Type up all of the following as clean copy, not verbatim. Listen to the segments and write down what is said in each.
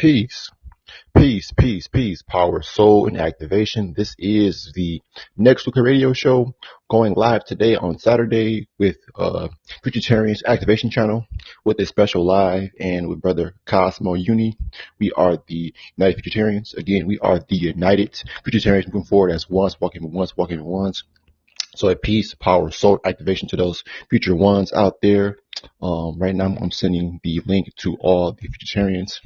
Peace, peace, power, soul, and activation. This is the Next Week Radio Show going live today on Saturday with Futurtarians Activation Channel with a special live and with Brother Cosmo Uni. We are the United Futurtarians. Again, we are the United Futurtarians moving forward as ones, walking with ones, walking with ones. So a peace, power, soul activation to those future ones out there. Right now I'm sending the link to all the Futurtarians.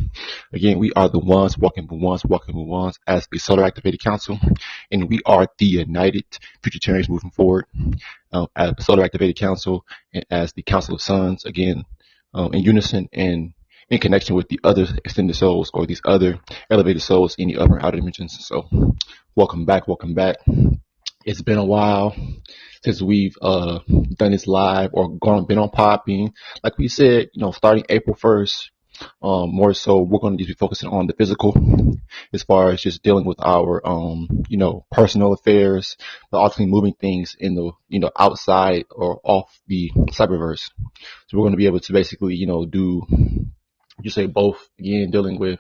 Again, we are the ones walking with ones, walking with ones as the Solar Activated Council, and we are the United Futurtarians moving forward as the Solar Activated Council and as the Council of Sons. Again, in unison and in connection with the other extended souls or these other elevated souls in the upper and outer dimensions. So, welcome back, welcome back. It's been a while since we've done this live or been on popping. Like we said, starting April 1st, more so we're going to be focusing on the physical as far as just dealing with our personal affairs, but ultimately moving things in the outside or off the cyberverse. So we're going to be able to basically do both, again, dealing with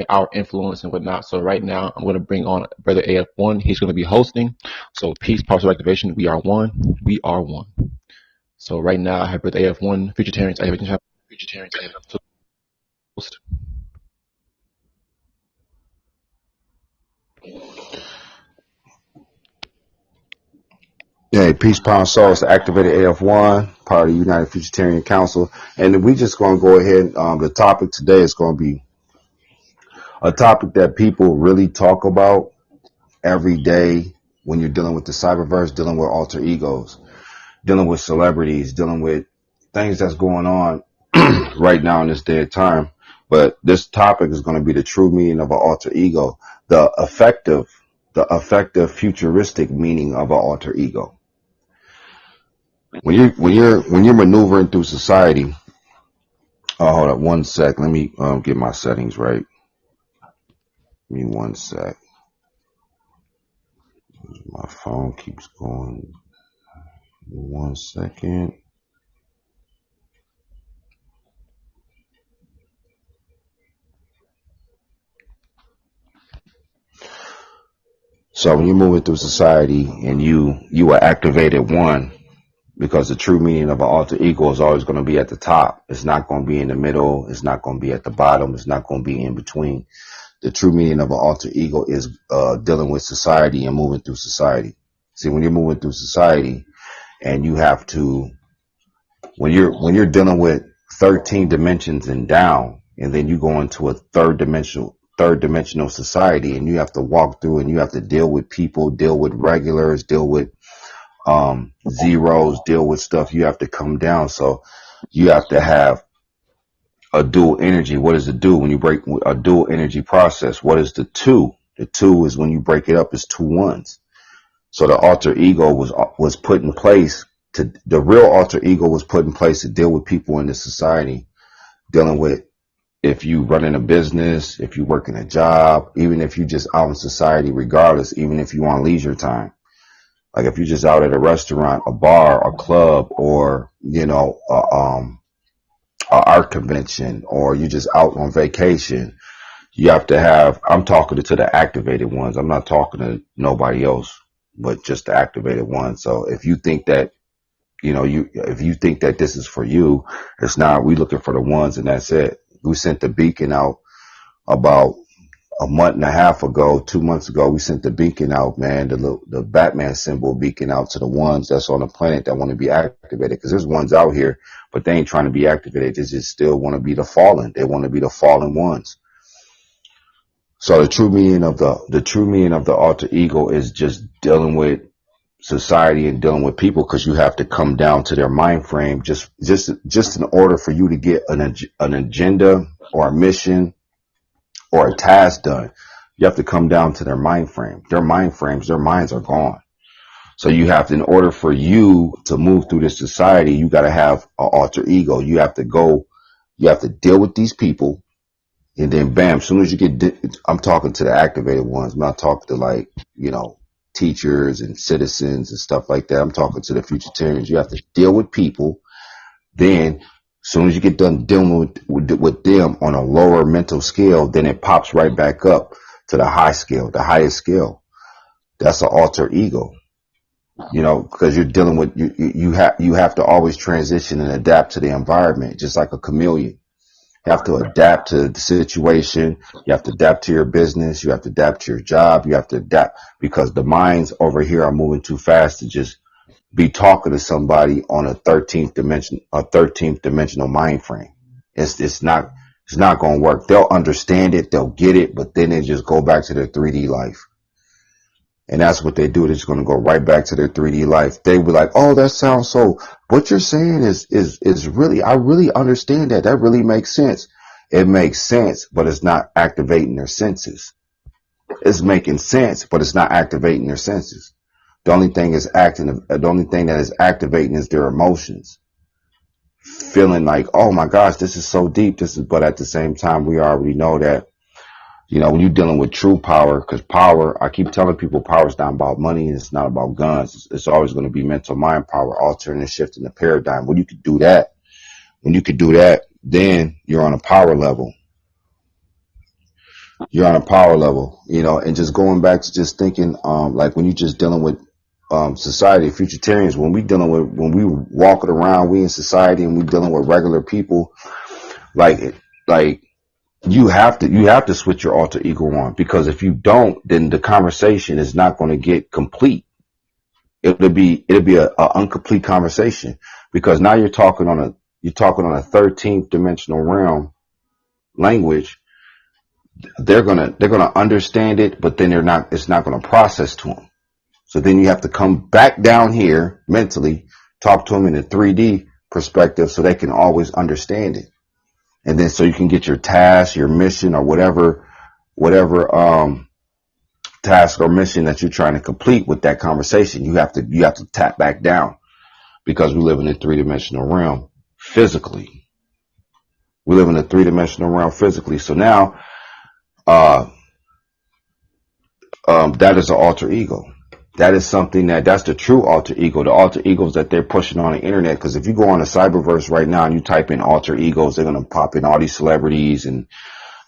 our influence and whatnot. So right now I'm going to bring on Brother AF1. He's going to be hosting. So peace, partial activation. We are one. We are one. So right now I have Brother AF1, Futurtarians. I have host. Yeah, peace, power, souls, the activated AF1, part of the United Futurtarian Council. And we just going to go ahead. The topic today is going to be a topic that people really talk about every day when you're dealing with the cyberverse, dealing with alter egos, dealing with celebrities, dealing with things that's going on right now in this day and time. But this topic is going to be the true meaning of an alter ego, the effective futuristic meaning of an alter ego. When you're maneuvering through society, hold up one sec. Let me get my settings right. Give me one sec. My phone keeps going. 1 second. So when you're moving through society and you are activated one, because the true meaning of an alter ego is always going to be at the top. It's not going to be in the middle. It's not going to be at the bottom. It's not going to be in between. The true meaning of an alter ego is dealing with society and moving through society. See, when you're moving through society and you have to, when you're dealing with 13 dimensions and down, and then you go into a third dimensional society and you have to walk through and you have to deal with people, deal with regulars, deal with zeros, deal with stuff, you have to come down. So you have to have a dual energy. What does it do when you break a dual energy process? What is the two? The two is when you break it up, it's two ones. So the alter ego was put in place the real alter ego was put in place to deal with people in this society, dealing with if you running a business, if you working a job, even if you just out in society, regardless, even if you on leisure time. Like if you're just out at a restaurant, a bar, a club, or, a art convention, or you just out on vacation, you have to have, I'm talking to the activated ones. I'm not talking to nobody else, but just the activated ones. So if you think that, if you think that this is for you, it's not. We looking for the ones and that's it. We sent the beacon out about a month and a half ago, 2 months ago. We sent the beacon out, man, the Batman symbol beacon out to the ones that's on the planet that want to be activated. Because there's ones out here, but they ain't trying to be activated. They just still want to be the fallen. They want to be the fallen ones. So the true meaning of the alter ego is just dealing with society and dealing with people, because you have to come down to their mind frame just in order for you to get an agenda or a mission or a task done. You have to come down to their mind frame. Their minds are gone. So you have to, in order for you to move through this society, you got to have an alter ego. You have to deal with these people, and then bam, as soon as you I'm talking to the activated ones. I'm not talking to teachers and citizens and stuff like that. I'm talking to the Futurtarians. You have to deal with people. Then Soon as you get done dealing with them on a lower mental scale, then it pops right back up to the high scale, the highest scale. That's an alter ego, you know, because you're dealing with you have to always transition and adapt to the environment, just like a chameleon. You have to adapt to the situation. You have to adapt to your business. You have to adapt to your job. You have to adapt because the minds over here are moving too fast to just be talking to somebody on a 13th dimensional mind frame. It's not going to work. They'll understand it. They'll get it, but then they just go back to their 3D life. And that's what they do. They're just going to go right back to their 3D life. They be like, oh, that sounds so, what you're saying is really, I really understand that. That really makes sense. It makes sense, but it's not activating their senses. It's making sense, but it's not activating their senses. The only thing that is activating is their emotions. Feeling like, oh my gosh, this is so deep. But at the same time, we already know that, you know, when you're dealing with true power, because power, I keep telling people power is not about money and it's not about guns. It's always going to be mental mind power, altering and shifting the paradigm. When you could do that, then you're on a power level. You're on a power level, you know, and just going back to just thinking, like when you're just dealing with society, Futurtarians, when we walking around, we in society and we dealing with regular people, like you have to switch your alter ego on, because if you don't, then the conversation is not going to get complete. It'll be a incomplete conversation, because now you're talking on a 13th dimensional realm language. They're gonna understand it, but then it's not gonna process to them. So then you have to come back down here mentally, talk to them in a 3D perspective so they can always understand it. And then so you can get your task, your mission, or whatever task or mission that you're trying to complete with that conversation. You have to tap back down, because we live in a 3-dimensional realm physically. We live in a 3-dimensional realm physically. So now that is an alter ego. That is something that's the true alter ego. The alter egos that they're pushing on the internet. Because if you go on the cyberverse right now and you type in alter egos, they're going to pop in all these celebrities and,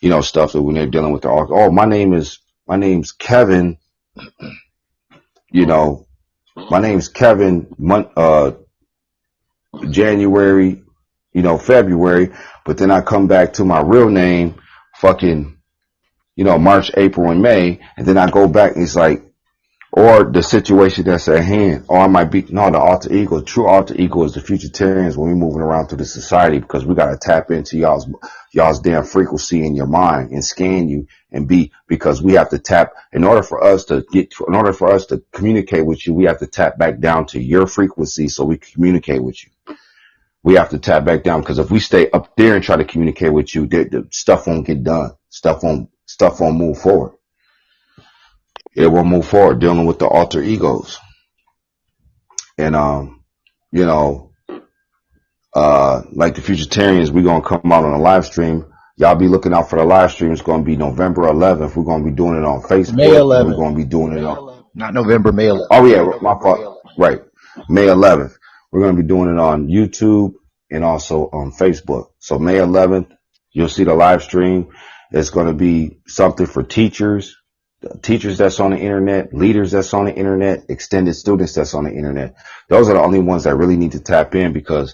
you know, stuff that when they're dealing with my name's Kevin, you know, my name's Kevin, January, you know, February, but then I come back to my real name, fucking, you know, March, April, and May, and then I go back and it's like, or the situation that's at hand, or I might be, no, the alter ego, true alter ego is the Futurtarians when we're moving around through the society, because we got to tap into y'all's damn frequency in your mind and scan you and because we have to tap, in order for us to communicate with you, we have to tap back down to your frequency so we can communicate with you. We have to tap back down, because if we stay up there and try to communicate with you, the stuff won't get done. Stuff won't move forward. It will move forward dealing with the alter egos. And, you know, like the Futurtarians, we're going to come out on a live stream. Y'all be looking out for the live stream. It's going to be November 11th. We're going to be doing it on Facebook. May 11th. We're going to be doing it on, not November, May 11th. Oh yeah, my fault. Right. May 11th. We're going to be doing it on YouTube and also on Facebook. So May 11th, you'll see the live stream. It's going to be something for teachers that's on the internet, leaders that's on the internet, extended students that's on the internet. Those are the only ones that really need to tap in, because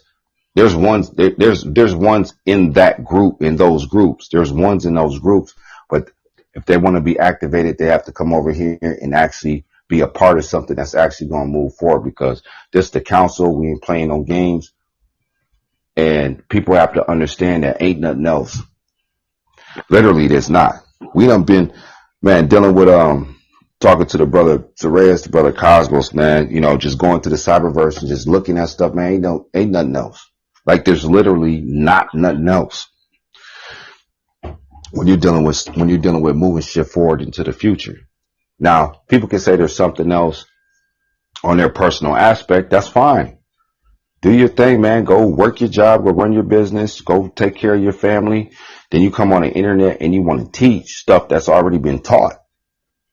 there's ones in that group, in those groups. There's ones in those groups, but if they want to be activated, they have to come over here and actually be a part of something that's actually going to move forward, because this is the council. We ain't playing no games, and people have to understand that ain't nothing else. Literally, there's not. We done been, man, dealing with talking to the brother Therese, the brother Cosmos, man, you know, just going to the cyberverse and just looking at stuff, man, ain't nothing else. Like, there's literally nothing else when you're dealing with moving shit forward into the future. Now, people can say there's something else on their personal aspect. That's fine. Do your thing, man. Go work your job, go run your business, go take care of your family. Then you come on the internet and you want to teach stuff that's already been taught.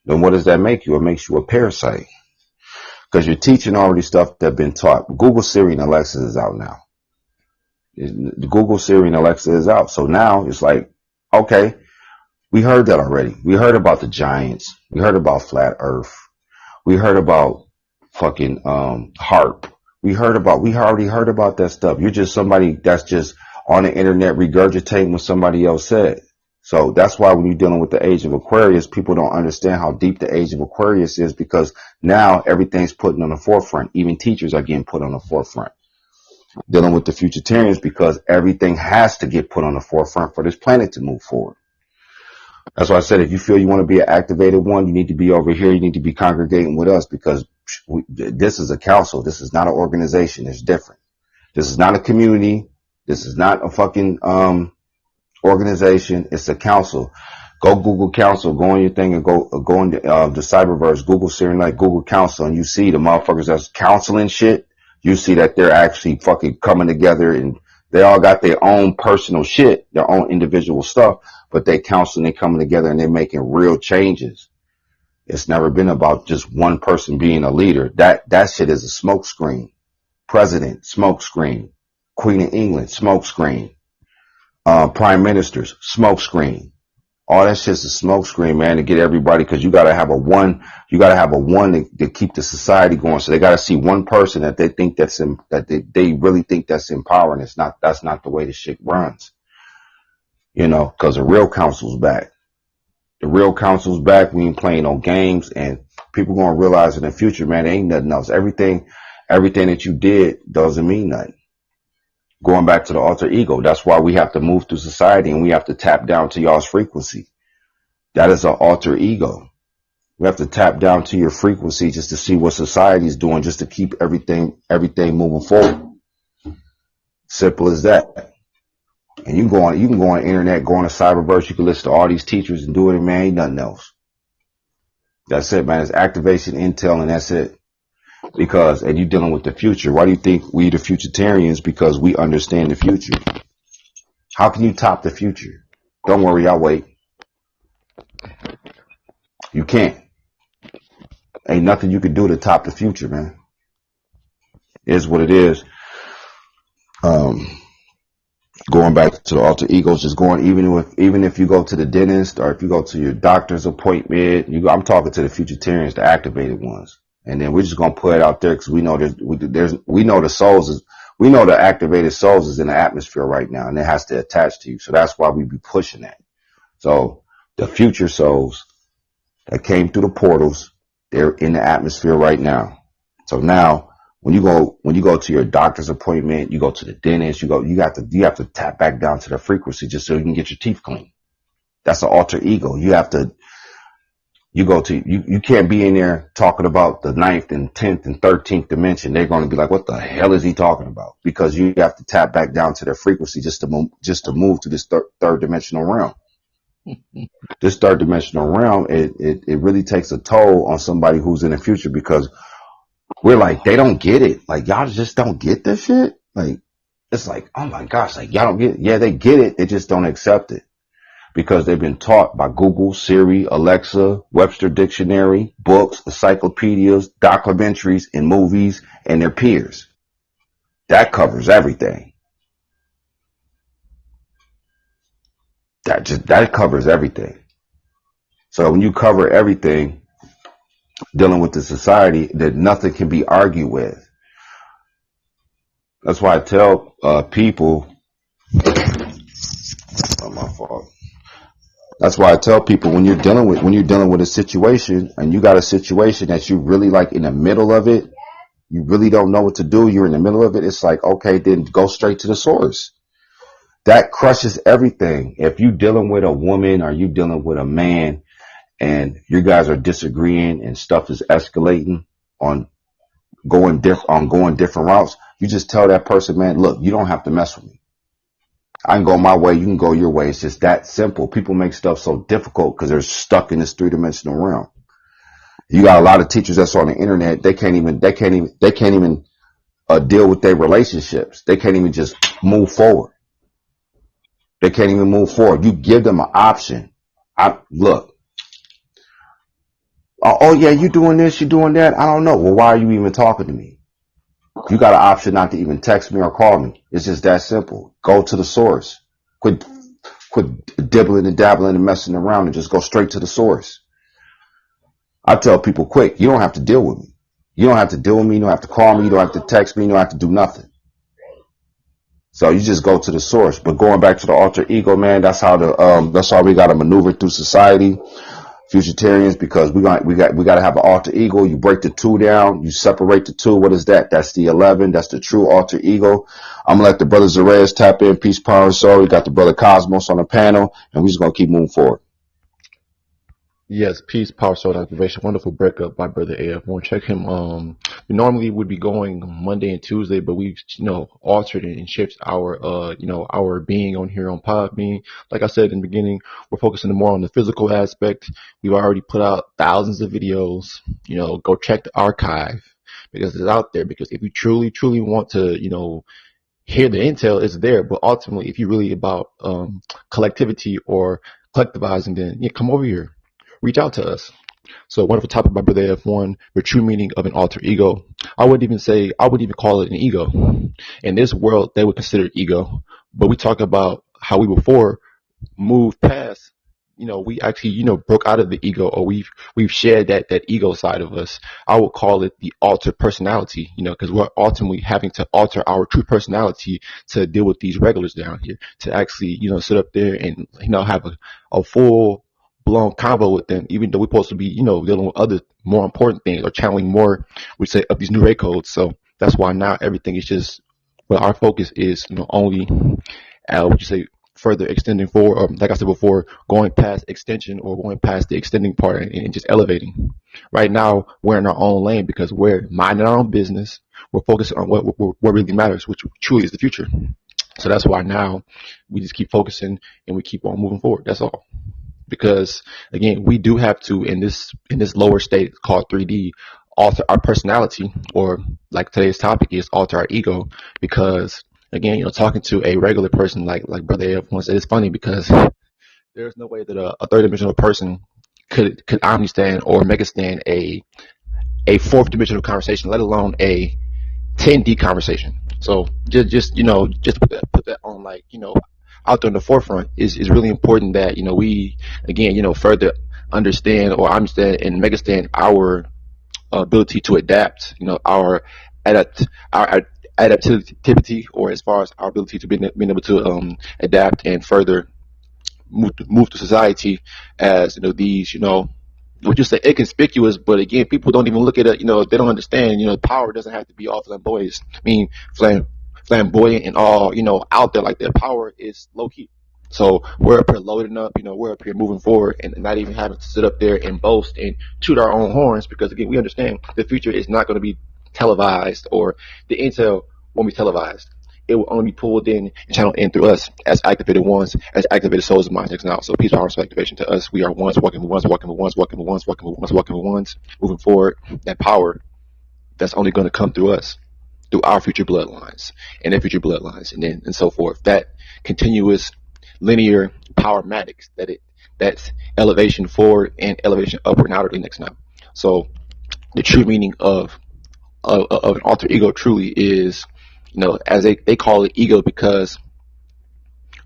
Then what does that make you? It makes you a parasite, because you're teaching already stuff that's been taught. Google, Siri, and Alexa is out now. The Google, Siri, and Alexa is out. So now it's like, okay, we heard that already. We heard about the giants. We heard about flat Earth. We heard about fucking HARP. We already heard about that stuff. You're just somebody that's just on the internet regurgitating what somebody else said. So that's why when you're dealing with the age of Aquarius, people don't understand how deep the age of Aquarius is, because now everything's put on the forefront. Even teachers are getting put on the forefront. Dealing with the Futurtarians, because everything has to get put on the forefront for this planet to move forward. That's why I said, if you feel you want to be an activated one, you need to be over here. You need to be congregating with us, because this is a council. This is not an organization. It's different. This is not a community. This is not a fucking organization. It's a council. Go Google Council. Go on your thing and go on the Cyberverse. Google Siri, like Google Council, and you see the motherfuckers that's counseling shit. You see that they're actually fucking coming together, and they all got their own personal shit, their own individual stuff, but they counseling, they coming together, and they're making real changes. It's never been about just one person being a leader. That shit is a smokescreen. President, smokescreen. Queen of England, smokescreen. Prime ministers, smokescreen. All that shit's a smokescreen, man, to get everybody, because you gotta have a one to keep the society going. So they gotta see one person that they think they really think that's empowering. That's not the way the shit runs. You know, because the real council's back. The real council's back. We ain't playing no games, and people gonna realize in the future, man, there ain't nothing else. Everything that you did doesn't mean nothing. Going back to the alter ego, that's why we have to move through society, and we have to tap down to y'all's frequency. That is an alter ego. We have to tap down to your frequency just to see what society's doing, just to keep everything moving forward. Simple as that. And you can go on the internet, go on the cyberverse, you can listen to all these teachers and do it, and man, ain't nothing else. That's it, man. It's activation, intel, and that's it. Because, and you're dealing with the future. Why do you think we the Futurtarians? Because we understand the future. How can you top the future? Don't worry, I'll wait. You can't. Ain't nothing you can do to top the future, man. It is what it is. Going back to the alter egos, just going, even if you go to the dentist, or if you go to your doctor's appointment, I'm talking to the Futurtarians, the activated ones. And then we're just gonna put it out there, because we know we know the activated souls is in the atmosphere right now, and it has to attach to you. So that's why we be pushing that. So the future souls that came through the portals, they're in the atmosphere right now. So now when you go to your doctor's appointment, you go to the dentist, you have to tap back down to the frequency just so you can get your teeth clean. That's an alter ego. You can't be in there talking about the 9th and 10th and 13th dimension. They're going to be like, what the hell is he talking about? Because you have to tap back down to their frequency just to move to this third dimensional realm. This third dimensional realm, it really takes a toll on somebody who's in the future, because we're like, they don't get it. Like, y'all just don't get this shit. Like, it's like, oh my gosh, like, y'all don't get it. Yeah, they get it. They just don't accept it, because they've been taught by Google, Siri, Alexa, Webster Dictionary, books, encyclopedias, documentaries, and movies, and their peers. That covers everything. That covers everything. So when you cover everything, dealing with the society, that nothing can be argued with. That's why I tell people, oh, my fault. That's why I tell people, when you're dealing with a situation, and you got a situation that you really like in the middle of it, you really don't know what to do, you're in the middle of it, it's like, okay, then go straight to the source. That crushes everything. If you're dealing with a woman, or you dealing with a man, and you guys are disagreeing and stuff is escalating on going different routes, you just tell that person, man, look, you don't have to mess with me. I can go my way, you can go your way. It's just that simple. People make stuff so difficult because they're stuck in this three-dimensional realm. You got a lot of teachers that's on the internet. They can't even deal with their relationships. They can't even just move forward. They can't even move forward. You give them an option. Look. Oh yeah, you doing this, you doing that. I don't know. Well, why are you even talking to me? You got an option not to even text me or call me. It's just that simple. Go to the source. Quit dibbling and dabbling and messing around and just go straight to the source. I tell people quick, you don't have to deal with me. You don't have to deal with me. You don't have to call me. You don't have to text me. You don't have to do nothing. So you just go to the source. But going back to the alter ego, man, that's how we got to maneuver through society, Futurtarians, because we got to have an alter ego. You break the two down, you separate the two. What is that? That's the 11. That's the true alter ego. I'm gonna let the brother Zarez tap in. Peace, power, and soul. We got the brother Cosmos on the panel, and we're just gonna keep moving forward. Yes, peace, power, soul, activation. Wonderful breakup by Brother AF1. Check him. We normally would be going Monday and Tuesday, but we've, altered and shifted our, our being on here on Podbean. Like I said in the beginning, we're focusing more on the physical aspect. We've already put out thousands of videos. Go check the archive because it's out there. Because if you truly, truly want to, hear the intel, it's there. But ultimately, if you're really about collectivity or collectivizing, then come over here. Reach out to us. So wonderful topic by Brother F1, the true meaning of an alter ego. I wouldn't even call it an ego. In this world, they would consider it ego. But we talk about how we before moved past, we actually, broke out of the ego, or we've shared that ego side of us. I would call it the altered personality, because we're ultimately having to alter our true personality to deal with these regulars down here, to actually, sit up there and, have a full blown convo with them, even though we're supposed to be, dealing with other more important things or channeling more, we say, of these new ray codes. So that's why now everything is just, our focus is, only, further extending forward, or like I said before, going past extension or going past the extending part and just elevating. Right now, we're in our own lane because we're minding our own business. We're focusing on what really matters, which truly is the future. So that's why now we just keep focusing and we keep on moving forward. That's all. Because again, we do have to, in this lower state called 3D, alter our personality, or like today's topic is alter our ego. Because again, talking to a regular person like Brother F1 said, it's funny because there's no way that a third dimensional person could understand or make us stand a fourth dimensional conversation, let alone a 10D conversation. So just put that on, like, out there in the forefront is really important that, we, again, further understand or understand and make us stand our ability to adapt, our adaptivity, or as far as our ability to being able to adapt and further move through society as, these, would you say inconspicuous, but again, people don't even look at it, they don't understand, power doesn't have to be all flamboyant. I mean, flamboyant and all, out there like that. Power is low key. So we're up here loading up, we're up here moving forward and not even having to sit up there and boast and toot our own horns, because again, we understand the future is not going to be televised, or the intel won't be televised. It will only be pulled in and channeled in through us as activated ones, as activated souls and minds now. So peace, power, and activation to us. We are ones, walking with ones, walking with ones, walking with ones, walking with ones, walking with ones, moving forward. That power that's only going to come through us, through our future bloodlines and their future bloodlines, and so forth. That continuous linear powermatics, that's elevation forward and elevation upward and outwardly next now. So the true meaning of an alter ego truly is, as they call it ego, because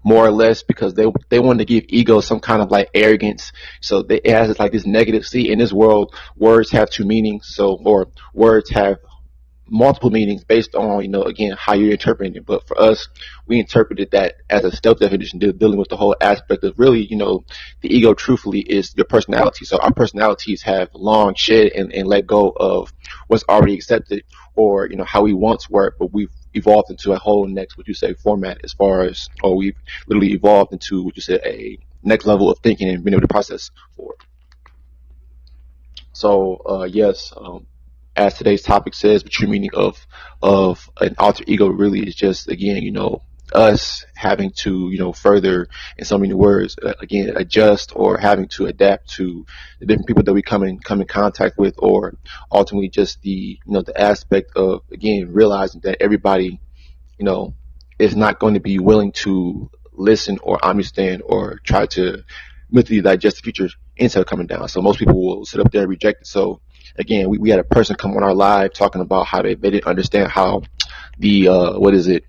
more or less because they want to give ego some kind of like arrogance. So it has like this negative. See, in this world, words have two meanings. So, or words have multiple meanings based on, again, how you're interpreting it. But for us, we interpreted that as a stealth definition, dealing with the whole aspect of really, the ego truthfully is your personality. So our personalities have long shed and let go of what's already accepted, or, how we once were, but we've evolved into a whole next, what you say, format, as far as, or we've literally evolved into, what you said, a next level of thinking and being able to process forward. So, yes, as today's topic says, the true meaning of an alter ego really is just, again, us having to, further, in so many words, again, adjust, or having to adapt to the different people that we come in contact with, or ultimately just the, the aspect of, again, realizing that everybody, is not going to be willing to listen or understand or try to mentally digest the future intel coming down. So most people will sit up there and reject it. So Again, we had a person come on our live talking about how they didn't understand how the what is it,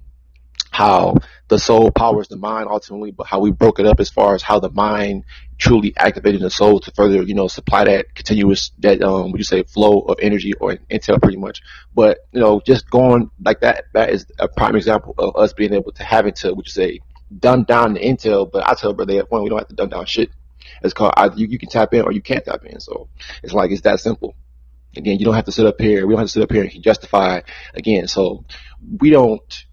how the soul powers the mind ultimately, but how we broke it up as far as how the mind truly activated the soul to further, supply that continuous, that would you say, flow of energy or intel pretty much. But just going like that, that is a prime example of us being able to having to, would you say, dumb down the intel. But I tell brother at point we don't have to dumb down shit. It's called either you can tap in or you can't tap in. So it's like it's that simple. Again, you don't have to sit up here. We don't have to sit up here and justify again. So we don't,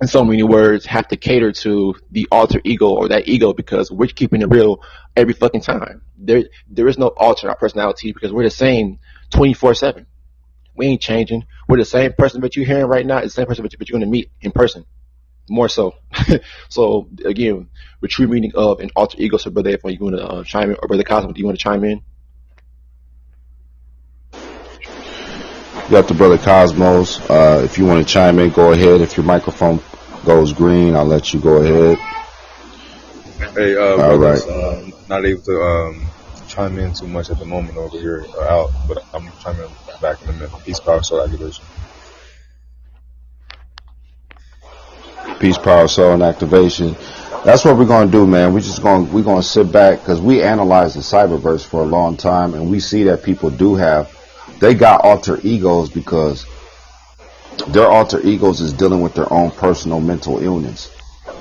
in so many words, have to cater to the alter ego or that ego because we're keeping it real every fucking time. There is no alter our personality because we're the same 24/7. We ain't changing. We're the same person that you're hearing right now. It's the same person that you're going to meet in person. More so. So again, the true meaning of an alter ego. So brother, if you want to chime in, or brother Cosmo, do you want to chime in? You got the brother Cosmos. If you want to chime in, go ahead. If your microphone goes green, I'll let you go ahead. Hey, all brothers, right. Not able to chime in too much at the moment over here out, but I'm chiming back in a minute. Peace, power, soul, activation. Peace, power, soul, and activation. That's what we're gonna do, man. We're gonna sit back because we analyzed the cyberverse for a long time, and we see that people they got alter egos because their alter egos is dealing with their own personal mental illness.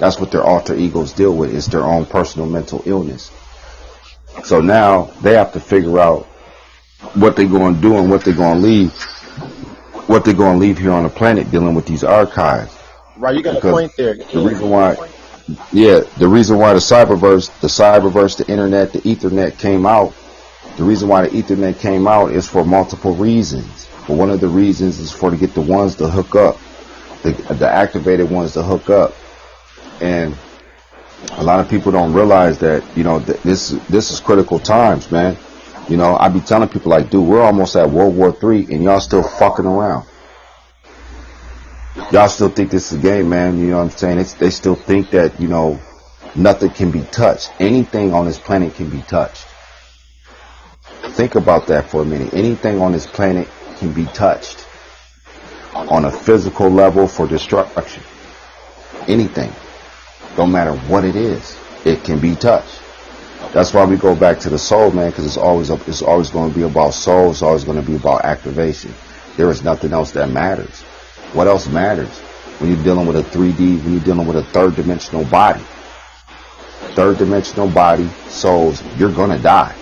That's what their alter egos deal with, is their own personal mental illness. So now they have to figure out what they're going to do and what they're going to leave here on the planet dealing with these archives. Right, you got a point there. The reason why the cyberverse, the internet, the Ethernet came out, the reason why the Ethernet came out is for multiple reasons. But one of the reasons is to get the ones to hook up, the activated ones to hook up. And a lot of people don't realize that, this is critical times, man. I be telling people like, dude, we're almost at World War III and y'all still fucking around. Y'all still think this is a game, man. You know what I'm saying? They still think that, nothing can be touched. Anything on this planet can be touched. Think about that for a minute. Anything on this planet can be touched on a physical level for destruction. Anything. Don't matter what it is. It can be touched. That's why we go back to the soul, man, because it's always going to be about soul. It's always going to be about activation. There is nothing else that matters. What else matters when you're dealing with a 3D, when you're dealing with a third dimensional body? Third dimensional body, souls, you're going to die.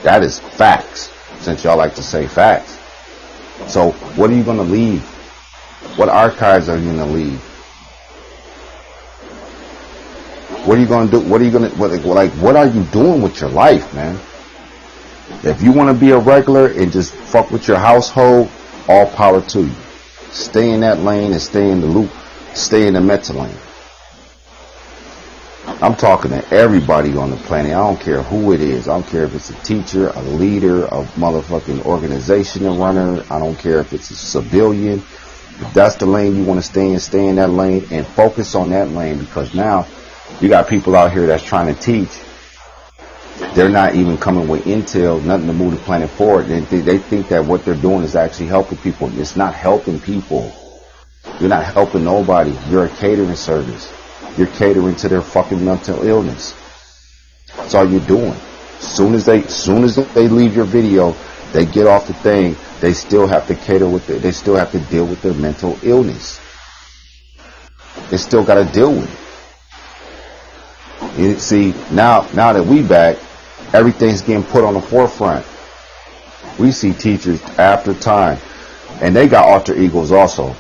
That is facts, since y'all like to say facts. So what are you going to leave? What archives are you going to leave? What are you going to do? What are you doing with your life, man? If you want to be a regular and just fuck with your household, all power to you. Stay in that lane and stay in the loop. Stay in the meta lane. I'm talking to everybody on the planet. I don't care who it is. I don't care if it's a teacher, a leader, a motherfucking organization runner. I don't care if it's a civilian. If that's the lane you want to stay in that lane and focus on that lane, because now you got people out here that's trying to teach. They're not even coming with intel, nothing to move the planet forward. They think that what they're doing is actually helping people. It's not helping people. You're not helping nobody. You're a catering service. You're catering to their fucking mental illness. That's all you're doing. Soon as they leave your video, they get off the thing. They still have to they still have to deal with their mental illness. They still got to deal with it. You see, now that we back, everything's getting put on the forefront. We see teachers after time, and they got alter egos also.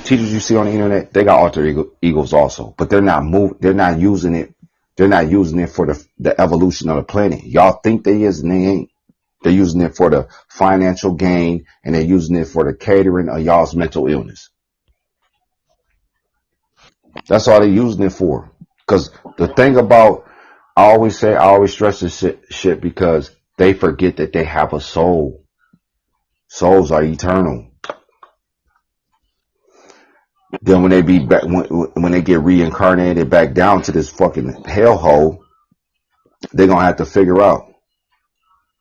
Teachers you see on the internet, they got alter egos also, but they're not using it. They're not using it for the evolution of the planet. Y'all think they is, and they ain't. They're using it for the financial gain, and they're using it for the catering of y'all's mental illness. That's all they're using it for. Because the thing about, I always stress this shit because they forget that they have a soul. Souls are eternal. Then when they be back, when they get reincarnated back down to this fucking hellhole, they're gonna have to figure out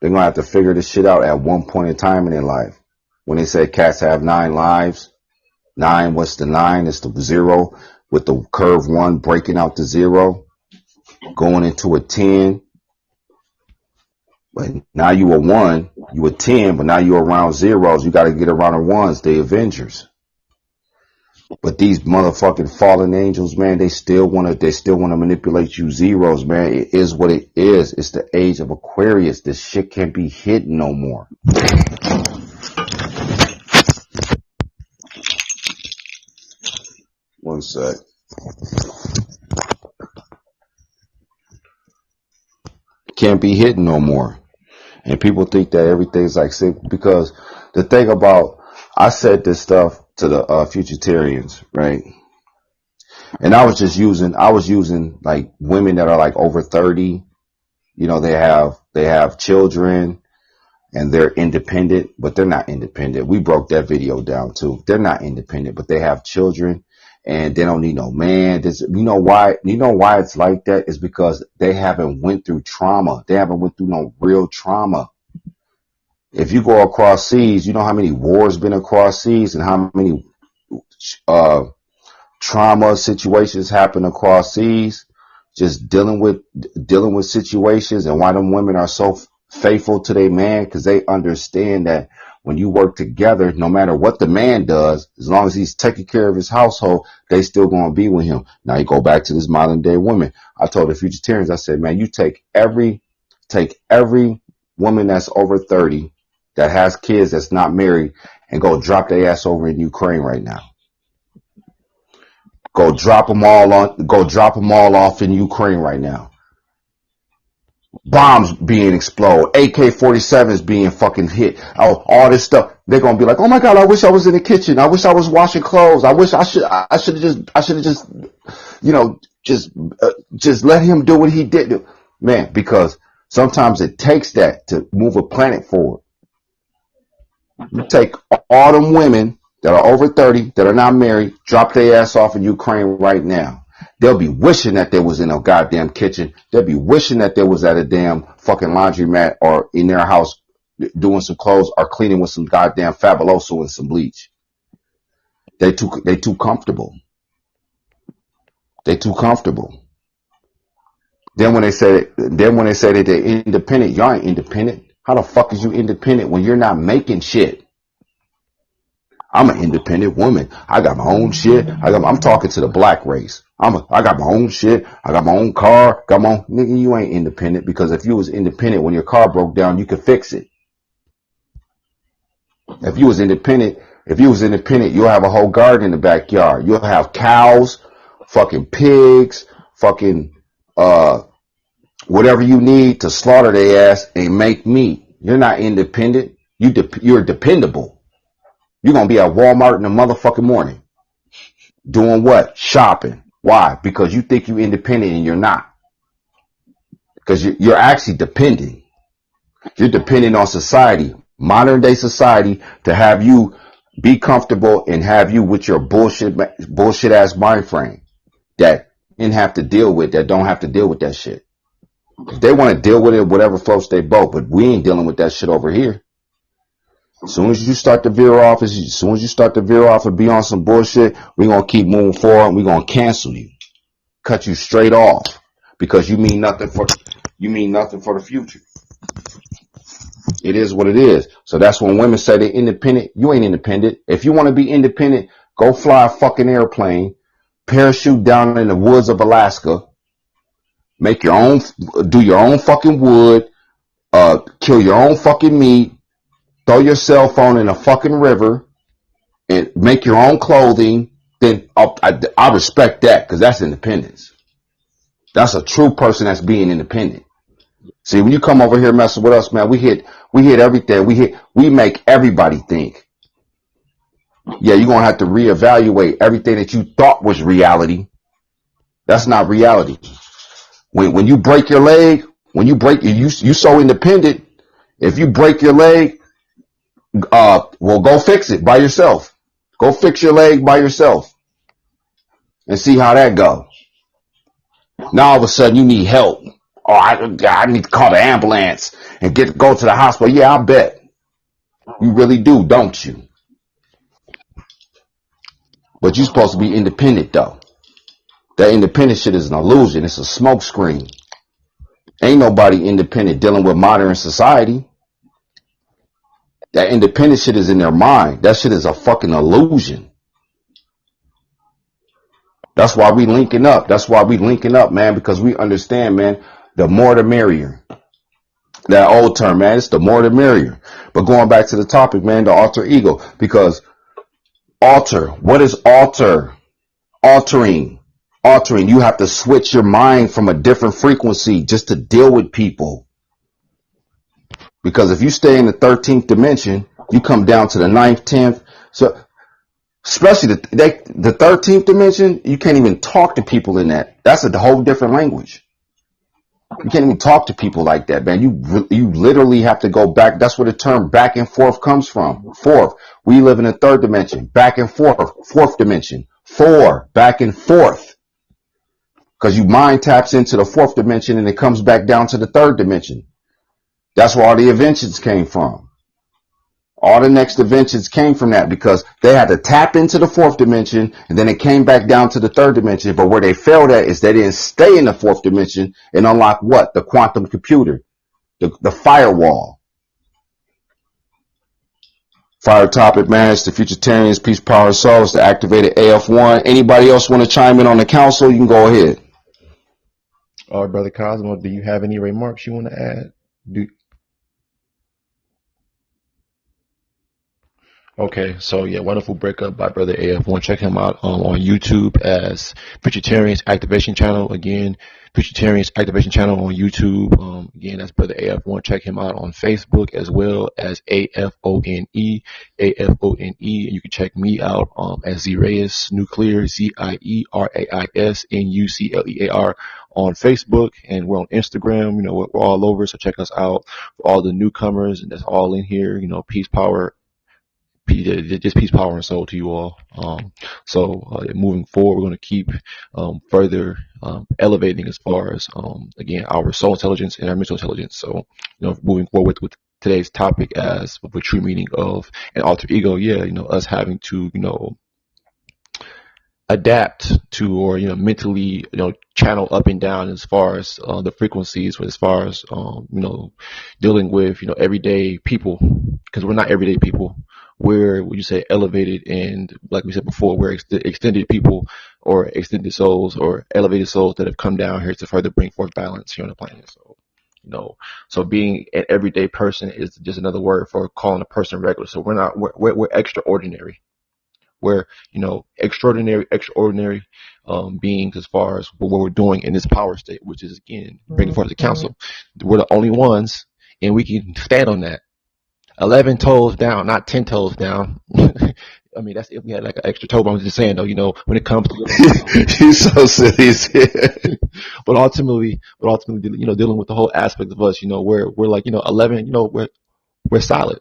They're going to have to figure this shit out at one point in time in their life. When they say cats have 9 lives, 9, what's the 9? It's the 0 with the curve 1 breaking out to 0, going into a 10. But now you a 1, you a 10, but now you around zeros. You got to get around the 1s, the Avengers. But these motherfucking fallen angels, man, they still want to manipulate you zeros, man. It is what it is. It's the age of Aquarius. This shit can't be hidden no more. One sec. Can't be hidden no more. And people think that everything's like sick, because the thing about, I said this stuff to the FUTURTARIANs, right? And I was using like women that are like over 30, you know, they have children and they're independent, but they're not independent. We broke that video down too. They're not independent, but they have children and they don't need no man. You know why it's like that? Is because they haven't went through trauma. They haven't went through no real trauma. If you go across seas, you know how many wars been across seas and how many trauma situations happen across seas. Just dealing with situations, and why them women are so faithful to their man, because they understand that when you work together, no matter what the man does, as long as he's taking care of his household, they still going to be with him. Now you go back to this modern day woman. I told the FUTURTARIANs, I said, man, you take every woman that's over 30 that has kids that's not married and go drop their ass over in Ukraine right now. Go drop them all off in Ukraine right now. Bombs being exploded, AK-47s being fucking hit, all this stuff. They're gonna be like, oh my God, I wish I was in the kitchen. I wish I was washing clothes. I wish I should have just, you know, just let him do what he did. Man, because sometimes it takes that to move a planet forward. You take all them women that are over 30 that are not married, drop their ass off in Ukraine right now. They'll be wishing that they was in a goddamn kitchen. They'll be wishing that they was at a damn fucking laundromat or in their house doing some clothes or cleaning with some goddamn Fabuloso and some bleach. They too comfortable. They too comfortable. Then when they say that they're independent, y'all ain't independent. How the fuck is you independent when you're not making shit? I'm an independent woman. I got my own shit. I'm talking to the black race. I got my own shit. I got my own car. Nigga, you ain't independent, because if you was independent, when your car broke down, you could fix it. If you was independent, you'll have a whole garden in the backyard. You'll have cows, fucking pigs, fucking, whatever you need to slaughter their ass and make meat. You're not independent. You're dependable. You're going to be at Walmart in the motherfucking morning. Doing what? Shopping. Why? Because you think you're independent and you're not. Because you're actually depending. You're depending on society, modern day society, to have you be comfortable and have you with your bullshit ass mind frame that didn't have to deal with, that don't have to deal with that shit. If they want to deal with it, whatever floats their boat, but we ain't dealing with that shit over here. As soon as you start to veer off and be on some bullshit, we're going to keep moving forward and we're going to cancel you. Cut you straight off, because you mean nothing for the future. It is what it is. So that's when women say they're independent. You ain't independent. If you want to be independent, go fly a fucking airplane, parachute down in the woods of Alaska, do your own fucking wood, kill your own fucking meat, throw your cell phone in a fucking river, and make your own clothing. Then I respect that, because that's independence. That's a true person that's being independent. See, when you come over here messing with us, man, we hit everything. We make everybody think. Yeah, you're gonna have to reevaluate everything that you thought was reality. That's not reality. When you break your leg, you so independent. If you break your leg, well, go fix it by yourself. Go fix your leg by yourself and see how that go. Now all of a sudden you need help. Oh, I need to call the ambulance and go to the hospital. Yeah, I bet. You really do, don't you? But you're supposed to be independent, though. That independent shit is an illusion. It's a smoke screen. Ain't nobody independent dealing with modern society. That independent shit is in their mind. That shit is a fucking illusion. That's why we linking up. That's why we linking up, man, because we understand, man, the more the merrier. That old term, man, it's the more the merrier. But going back to the topic, man, the alter ego, because what is alter? Altering. You have to switch your mind from a different frequency just to deal with people. Because if you stay in the 13th dimension, you come down to the 9th, 10th. So especially the 13th dimension, you can't even talk to people in that. That's a whole different language. You can't even talk to people like that, man. You literally have to go back. That's where the term back and forth comes from. Fourth. We live in the 3rd dimension. Back and forth. 4th dimension. 4. Back and forth. Because you mind taps into the 4th dimension and it comes back down to the 3rd dimension. That's where all the inventions came from. All the next inventions came from that because they had to tap into the 4th dimension and then it came back down to the 3rd dimension. But where they failed at is they didn't stay in the 4th dimension and unlock what? The quantum computer, the firewall. Fire topic, man. It's the Futurtarians, Peace, Power, Soul. It's the activated AF1. Anybody else want to chime in on the council? You can go ahead. All right, Brother Cosmo, do you have any remarks you want to add? Okay, so yeah, wonderful breakup by Brother AF1. Check him out on YouTube as Futurtarians Activation Channel. Again, Futurtarians Activation Channel on YouTube. Again, that's Brother AF1. Check him out on Facebook as well as AFONE. You can check me out as Ziraius Nuclear, ZIERAISNUCLEAR on Facebook, and we're on Instagram. You know, we're all over, so check us out. For all the newcomers, and that's all in here. You know, peace, power. Just peace, power, and soul to you all. Moving forward, we're going to keep further elevating as far as again our soul intelligence and our mental intelligence. So, you know, moving forward with today's topic as the true meaning of an alter ego. Yeah, you know, us having to, you know, adapt to, or, you know, mentally, you know, channel up and down as far as the frequencies, as far as you know, dealing with, you know, everyday people, because we're not everyday people. We're, would you say, elevated, and like we said before, we're extended people, or extended souls, or elevated souls that have come down here to further bring forth balance here on the planet. So, you know, so being an everyday person is just another word for calling a person regular. So we're extraordinary. We're, you know, extraordinary beings as far as what we're doing in this power state, which is, again, bringing forth the council. We're the only ones, and we can stand on that. 11 toes down, not 10 toes down. I mean, that's if we had like an extra toe. But I'm just saying, though, you know, when it comes to He's so silly. but ultimately, you know, dealing with the whole aspect of us, you know, we're like, you know, 11, you know, we're solid.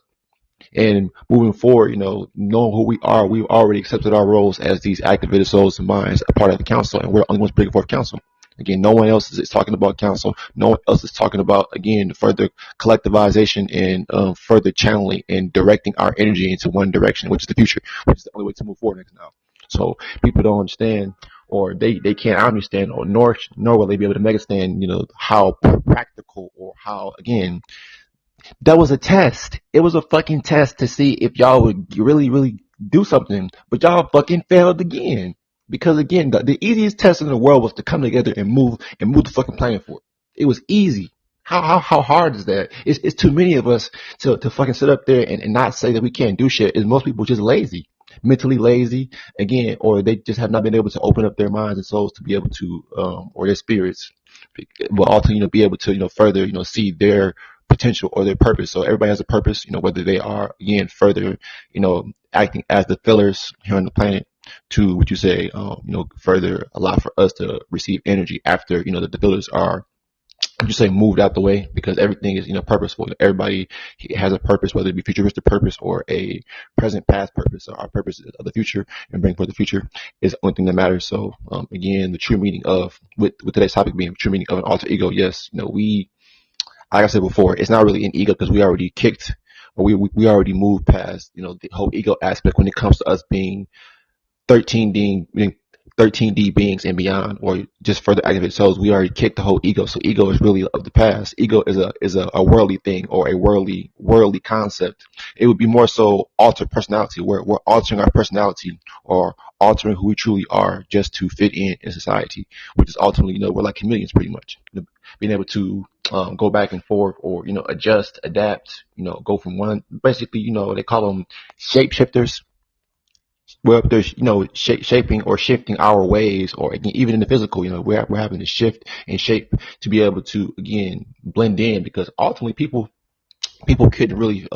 And moving forward, you know, knowing who we are, we've already accepted our roles as these activated souls and minds, a part of the council, and we're the only ones bringing forth council. Again, no one else is talking about council. No one else is talking about, again, further collectivization and further channeling and directing our energy into one direction, which is the future, which is the only way to move forward next now. So people don't understand, or they can't understand, or nor will they be able to understand, you know, how practical, or how, again, that was a test. It was a fucking test to see if y'all would really do something, but y'all fucking failed again. Because again, the easiest test in the world was to come together and move the fucking planet forward. It was easy. How hard is that? It's too many of us to fucking sit up there and not say that we can't do shit. Is most people just lazy, mentally lazy, again, or they just have not been able to open up their minds and souls to be able to, or their spirits, but also, you know, be able to, you know, further, you know, see their potential or their purpose. So everybody has a purpose, you know, whether they are, again, further, you know, acting as the fillers here on the planet to, what you say, you know, further allow for us to receive energy after, you know, the fillers are you say moved out the way because everything is purposeful. Everybody has a purpose, whether it be futuristic purpose or a present past purpose. So our purpose is of the future and bring forth the future is the only thing that matters. So again, the true meaning of with today's topic being true meaning of an alter ego. Yes, we, like I said before, it's not really an ego because we already kicked or we already moved past the whole ego aspect when it comes to us being 13D, 13D beings and beyond, or just further activated souls. We already kicked the whole ego. So ego is really of the past. Ego is a worldly thing or a worldly concept. It would be more so altered personality, where we're altering our personality or altering who we truly are just to fit in society, which is ultimately, we're like chameleons pretty much. Being able to go back and forth or, adjust, adapt, go from one, basically, they call them shapeshifters. Well, there's shaping or shifting our ways, or again, even in the physical, we're having to shift and shape to be able to again blend in, because ultimately people couldn't really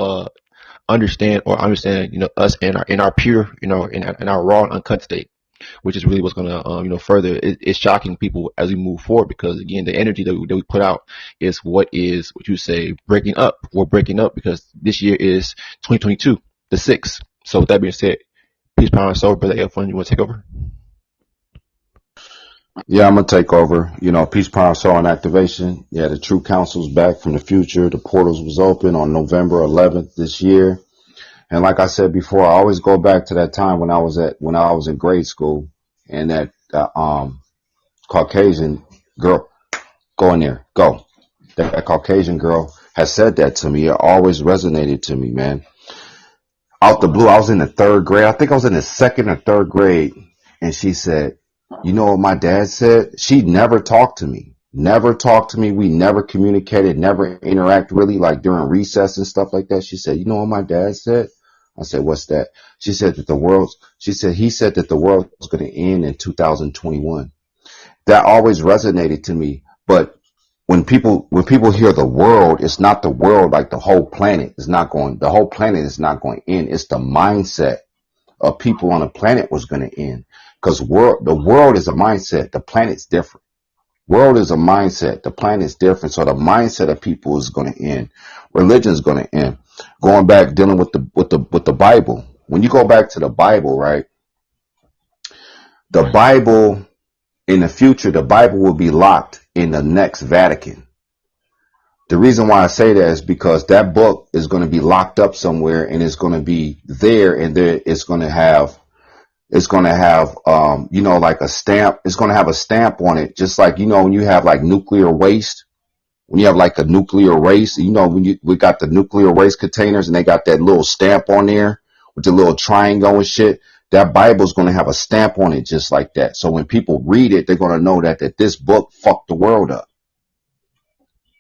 understand us in our pure in our raw and uncut state, which is really what's going to further it's shocking people as we move forward, because again the energy that we put out is what you say breaking up. We're breaking up because this year is 2022, the 6th. So with that being said, peace, power, and soul, brother Elfun, you want to take over? Yeah, I'm gonna take over. Peace, power, soul, and activation. Yeah, the true council's back from the future. The portals was open on November 11th this year, and like I said before, I always go back to that time when I was in grade school, and that Caucasian girl, go in there, go. That Caucasian girl has said that to me. It always resonated to me, man. Out the blue, I was in the 3rd grade. I think I was in the 2nd or 3rd grade, and she said, "You know what my dad said?" She never talked to me. Never talked to me. We never communicated, never interact really, like during recess and stuff like that. She said, "You know what my dad said?" I said, "What's that?" She said he said that the world was going to end in 2021. That always resonated to me. But when people hear the world, it's not the world, like the whole planet is not going, the whole planet is not going in. It's the mindset of people on the planet was going to end. Because the world is a mindset. The planet's different. World is a mindset. The planet's different. So the mindset of people is going to end. Religion is going to end. Going back, dealing with the Bible. When you go back to the Bible, right? The Bible, in the future, the Bible will be locked in the next Vatican. The reason why I say that is because that book is going to be locked up somewhere, and it's going to be there, and there it's going to have like a stamp. It's going to have a stamp on it, just like when you have like nuclear waste. When you have like a nuclear waste, we got the nuclear waste containers, and they got that little stamp on there with the little triangle and shit. That Bible's going to have a stamp on it just like that. So when people read it, they're going to know that this book fucked the world up.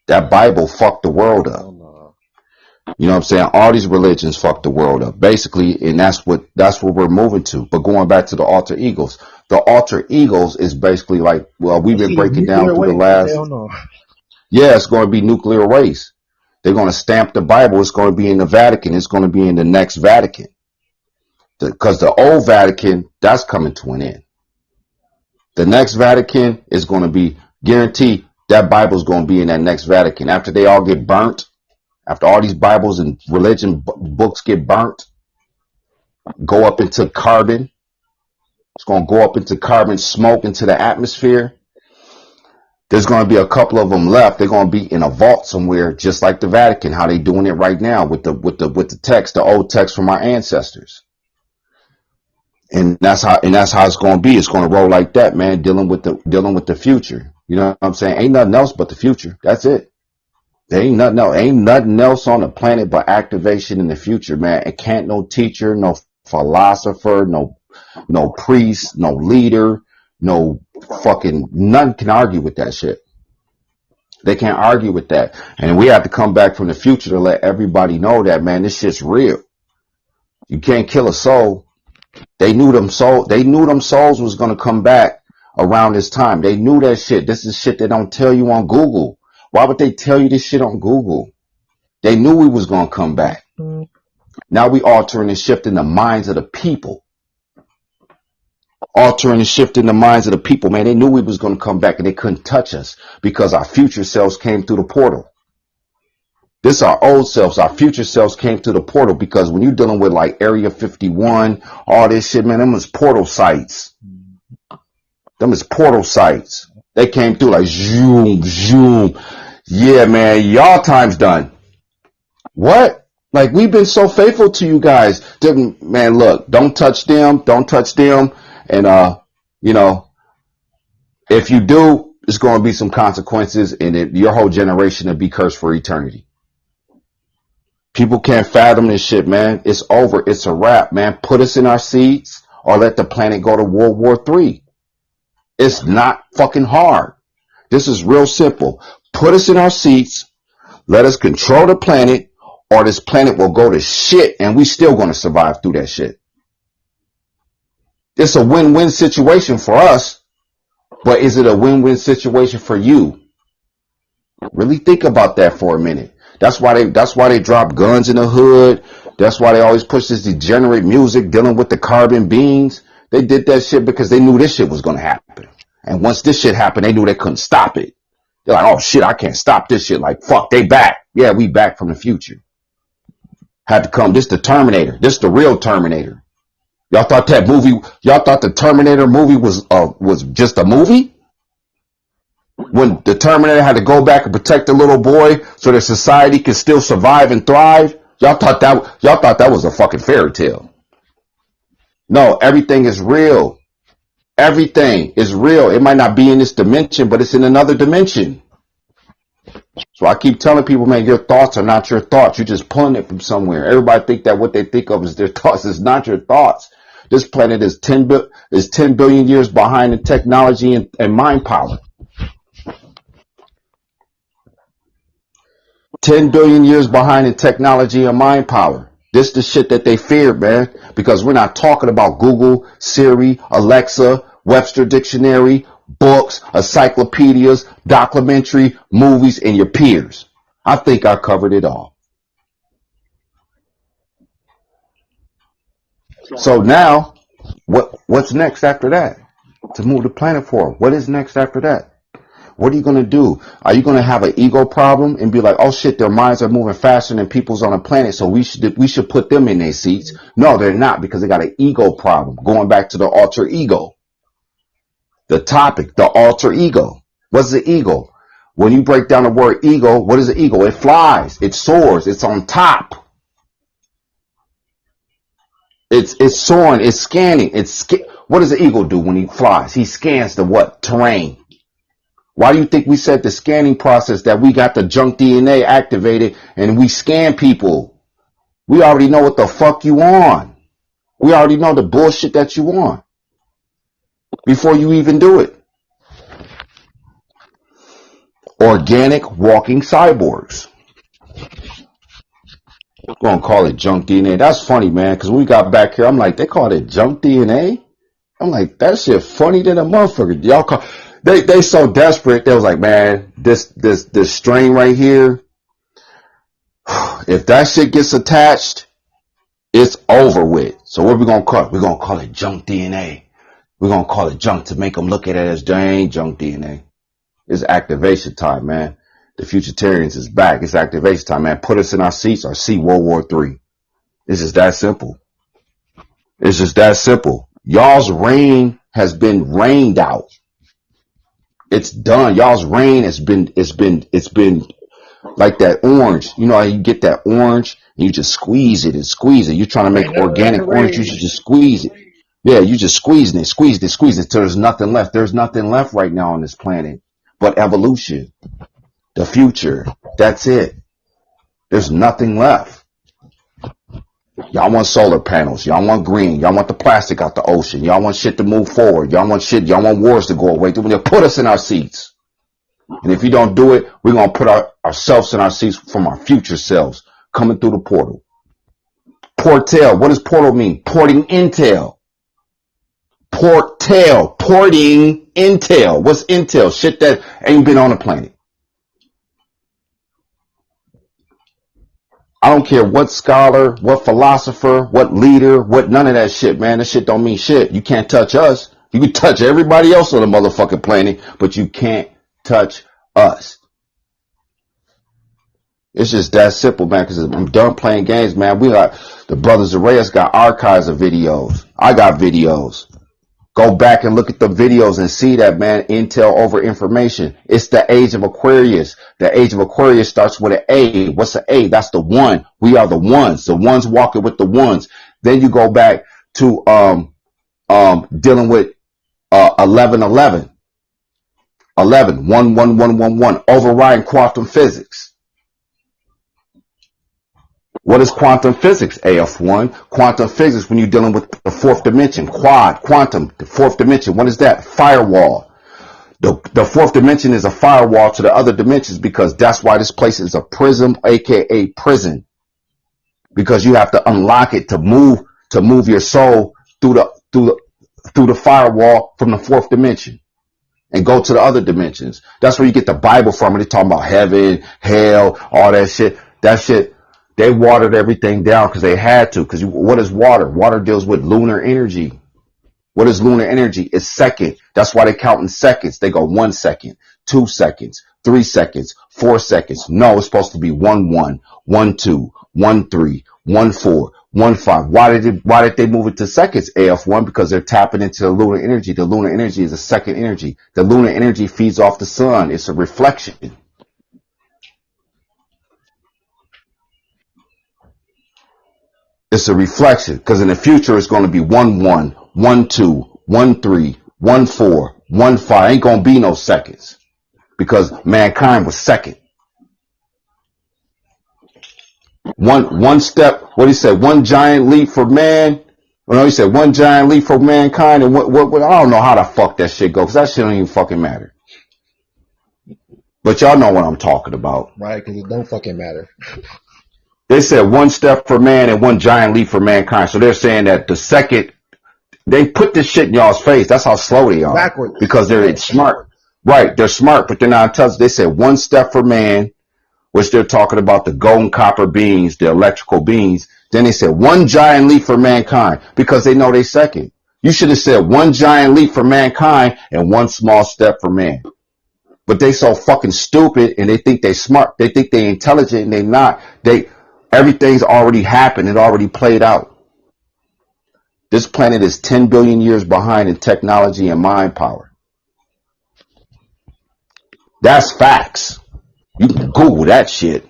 That Bible fucked the world up. You know what I'm saying? All these religions fucked the world up, basically, and that's what we're moving to. But going back to the alter egos, the alter egos is basically like, well, we've been breaking down through the last. Yeah, it's going to be nuclear waste. They're going to stamp the Bible. It's going to be in the Vatican. It's going to be in the next Vatican. Because the old Vatican, that's coming to an end. The next Vatican is going to be guaranteed. That Bible is going to be in that next Vatican. After they all get burnt, after all these Bibles and religion books get burnt, go up into carbon. It's going to go up into carbon smoke into the atmosphere. There's going to be a couple of them left. They're going to be in a vault somewhere, just like the Vatican, how they doing it right now with the text, the old text from our ancestors. And that's how it's going to be. It's going to roll like that, man, dealing with the future. You know what I'm saying? Ain't nothing else but the future. That's it. There ain't nothing else on the planet but activation in the future, man. It can't no teacher, no philosopher, no priest, no leader, no fucking, none can argue with that shit. They can't argue with that. And we have to come back from the future to let everybody know that, man, this shit's real. You can't kill a soul. They knew them souls was going to come back around this time. They knew that shit. This is shit they don't tell you on Google. Why would they tell you this shit on Google? They knew we was going to come back. Now we altering and shifting the minds of the people. altering and shifting the minds of the people, man. They knew we was going to come back and they couldn't touch us because our future selves came through the portal. This our old selves, our future selves came through the portal, because when you're dealing with like Area 51, all this shit, man, them is portal sites. Them is portal sites. They came through like zoom, zoom. Yeah, man, y'all time's done. What? Like, we've been so faithful to you guys. Man, look, don't touch them. Don't touch them. And, you know, if you do, it's going to be some consequences, and your whole generation will be cursed for eternity. People can't fathom this shit, man. It's over. It's a wrap, man. Put us in our seats or let the planet go to World War III. It's not fucking hard. This is real simple. Put us in our seats. Let us control the planet, or this planet will go to shit and we still going to survive through that shit. It's a win-win situation for us, but is it a win-win situation for you? Really think about that for a minute. That's why they drop guns in the hood. That's why they always push this degenerate music dealing with the carbon beans. They did that shit because they knew this shit was going to happen. And once this shit happened, they knew they couldn't stop it. They're like, oh shit, I can't stop this shit. Like, fuck, they back. Yeah, we back from the future. Had to come. This the Terminator. This the real Terminator. Y'all thought the Terminator movie was just a movie? When the Terminator had to go back and protect the little boy so that society could still survive and thrive, y'all thought that was a fucking fairy tale. No, everything is real. Everything is real. It might not be in this dimension, but it's in another dimension. So I keep telling people, man, your thoughts are not your thoughts. You're just pulling it from somewhere. Everybody think that what they think of is their thoughts. It's not your thoughts. This planet is 10 billion years behind in technology and mind power. 10 billion years behind in technology and mind power. This the shit that they feared, man, because we're not talking about Google, Siri, Alexa, Webster Dictionary, books, encyclopedias, documentary, movies, and your peers. I think I covered it all. So now, what's next after that? To move the planet forward. What is next after that? What are you going to do? Are you going to have an ego problem and be like, oh shit, their minds are moving faster than people's on the planet, so we should put them in their seats? No, they're not, because they got an ego problem. Going back to the alter ego. The topic, the alter ego. What's the ego? When you break down the word ego, what is the ego? It flies, it soars, it's on top. It's soaring, it's scanning, what does the ego do when he flies? He scans the what? Terrain. Why do you think we said the scanning process, that we got the junk DNA activated and we scan people? We already know what the fuck you on. We already know the bullshit that you on before you even do it. Organic walking cyborgs. I'm going to call it junk DNA. That's funny, man, because when we got back here, I'm like, they called it junk DNA? I'm like, that shit funny than a motherfucker. Y'all call... They so desperate. They was like, man, this strain right here, if that shit gets attached, it's over with. So what we gonna call it? We're gonna call it junk DNA. We're gonna call it junk to make them look at it as dang junk DNA. It's activation time, man. The Futurtarians is back. It's activation time, man. Put us in our seats or see World War III. It's just that simple. It's just that simple. Y'all's reign has been rained out. It's done. Y'all's reign it's been like that orange. You know how you get that orange and you just squeeze it and squeeze it. You're trying to make organic orange juice, you just squeeze it. Yeah, you just squeeze it till there's nothing left. There's nothing left right now on this planet but evolution. The future. That's it. There's nothing left. Y'all want solar panels. Y'all want green. Y'all want the plastic out the ocean. Y'all want shit to move forward. Y'all want wars to go away. They'll put us in our seats. And if you don't do it, we're going to put ourselves in our seats from our future selves coming through the portal. Portal. What does portal mean? Porting intel. Porting intel. What's intel? Shit that ain't been on the planet. I don't care what scholar, what philosopher, what leader, what none of that shit, man. That shit don't mean shit. You can't touch us. You can touch everybody else on the motherfucking planet, but you can't touch us. It's just that simple, man, because I'm done playing games, man. We got, the brothers Arrayas got archives of videos. I got videos. Go back and look at the videos and see that, man. Intel over information. It's the age of Aquarius. The age of Aquarius starts with an A. What's the A? That's the one. We are the ones. The ones walking with the ones. Then you go back to dealing with 1111. 11 1 1 1 1 1. Overriding quantum physics. What is quantum physics, AF1? Quantum physics, when you're dealing with the fourth dimension, quantum, the fourth dimension. What is that? Firewall. The fourth dimension is a firewall to the other dimensions, because that's why this place is a prism, aka prison. Because you have to unlock it to move your soul through the firewall from the fourth dimension and go to the other dimensions. That's where you get the Bible from. And they're talking about heaven, hell, all that shit. That shit. They watered everything down because they had to. Because what is water? Water deals with lunar energy. What is lunar energy? It's second. That's why they count in seconds. They go 1 second, 2 seconds, 3 seconds, 4 seconds. No, it's supposed to be 1 1, 1 2, 1 3, 1 4, 1 5. Why did they move it to seconds, AF1? Because they're tapping into the lunar energy. The lunar energy is a second energy. The lunar energy feeds off the sun. It's a reflection. It's a reflection, because in the future it's going to be 1 1, 1 2, 1 3, 1 4, 1 5. Ain't going to be no seconds, because mankind was second. One step. What he said? One giant leap for man. Well, no, he said one giant leap for mankind. And what? I don't know how the fuck that shit go, because that shit don't even fucking matter. But y'all know what I'm talking about, right? Because it don't fucking matter. They said one step for man and one giant leap for mankind. So they're saying that the second, they put this shit in y'all's face. That's how slow they are. Backwards. Because they're smart. Right, they're smart, but they're not intelligent. They said one step for man, which they're talking about the golden copper beings, the electrical beings. Then they said one giant leap for mankind, because they know they second. You should have said one giant leap for mankind and one small step for man. But they so fucking stupid, and they think they smart. They think they intelligent, and they not. Everything's already happened. It already played out. This planet is 10 billion years behind in technology and mind power. That's facts. You can Google that shit.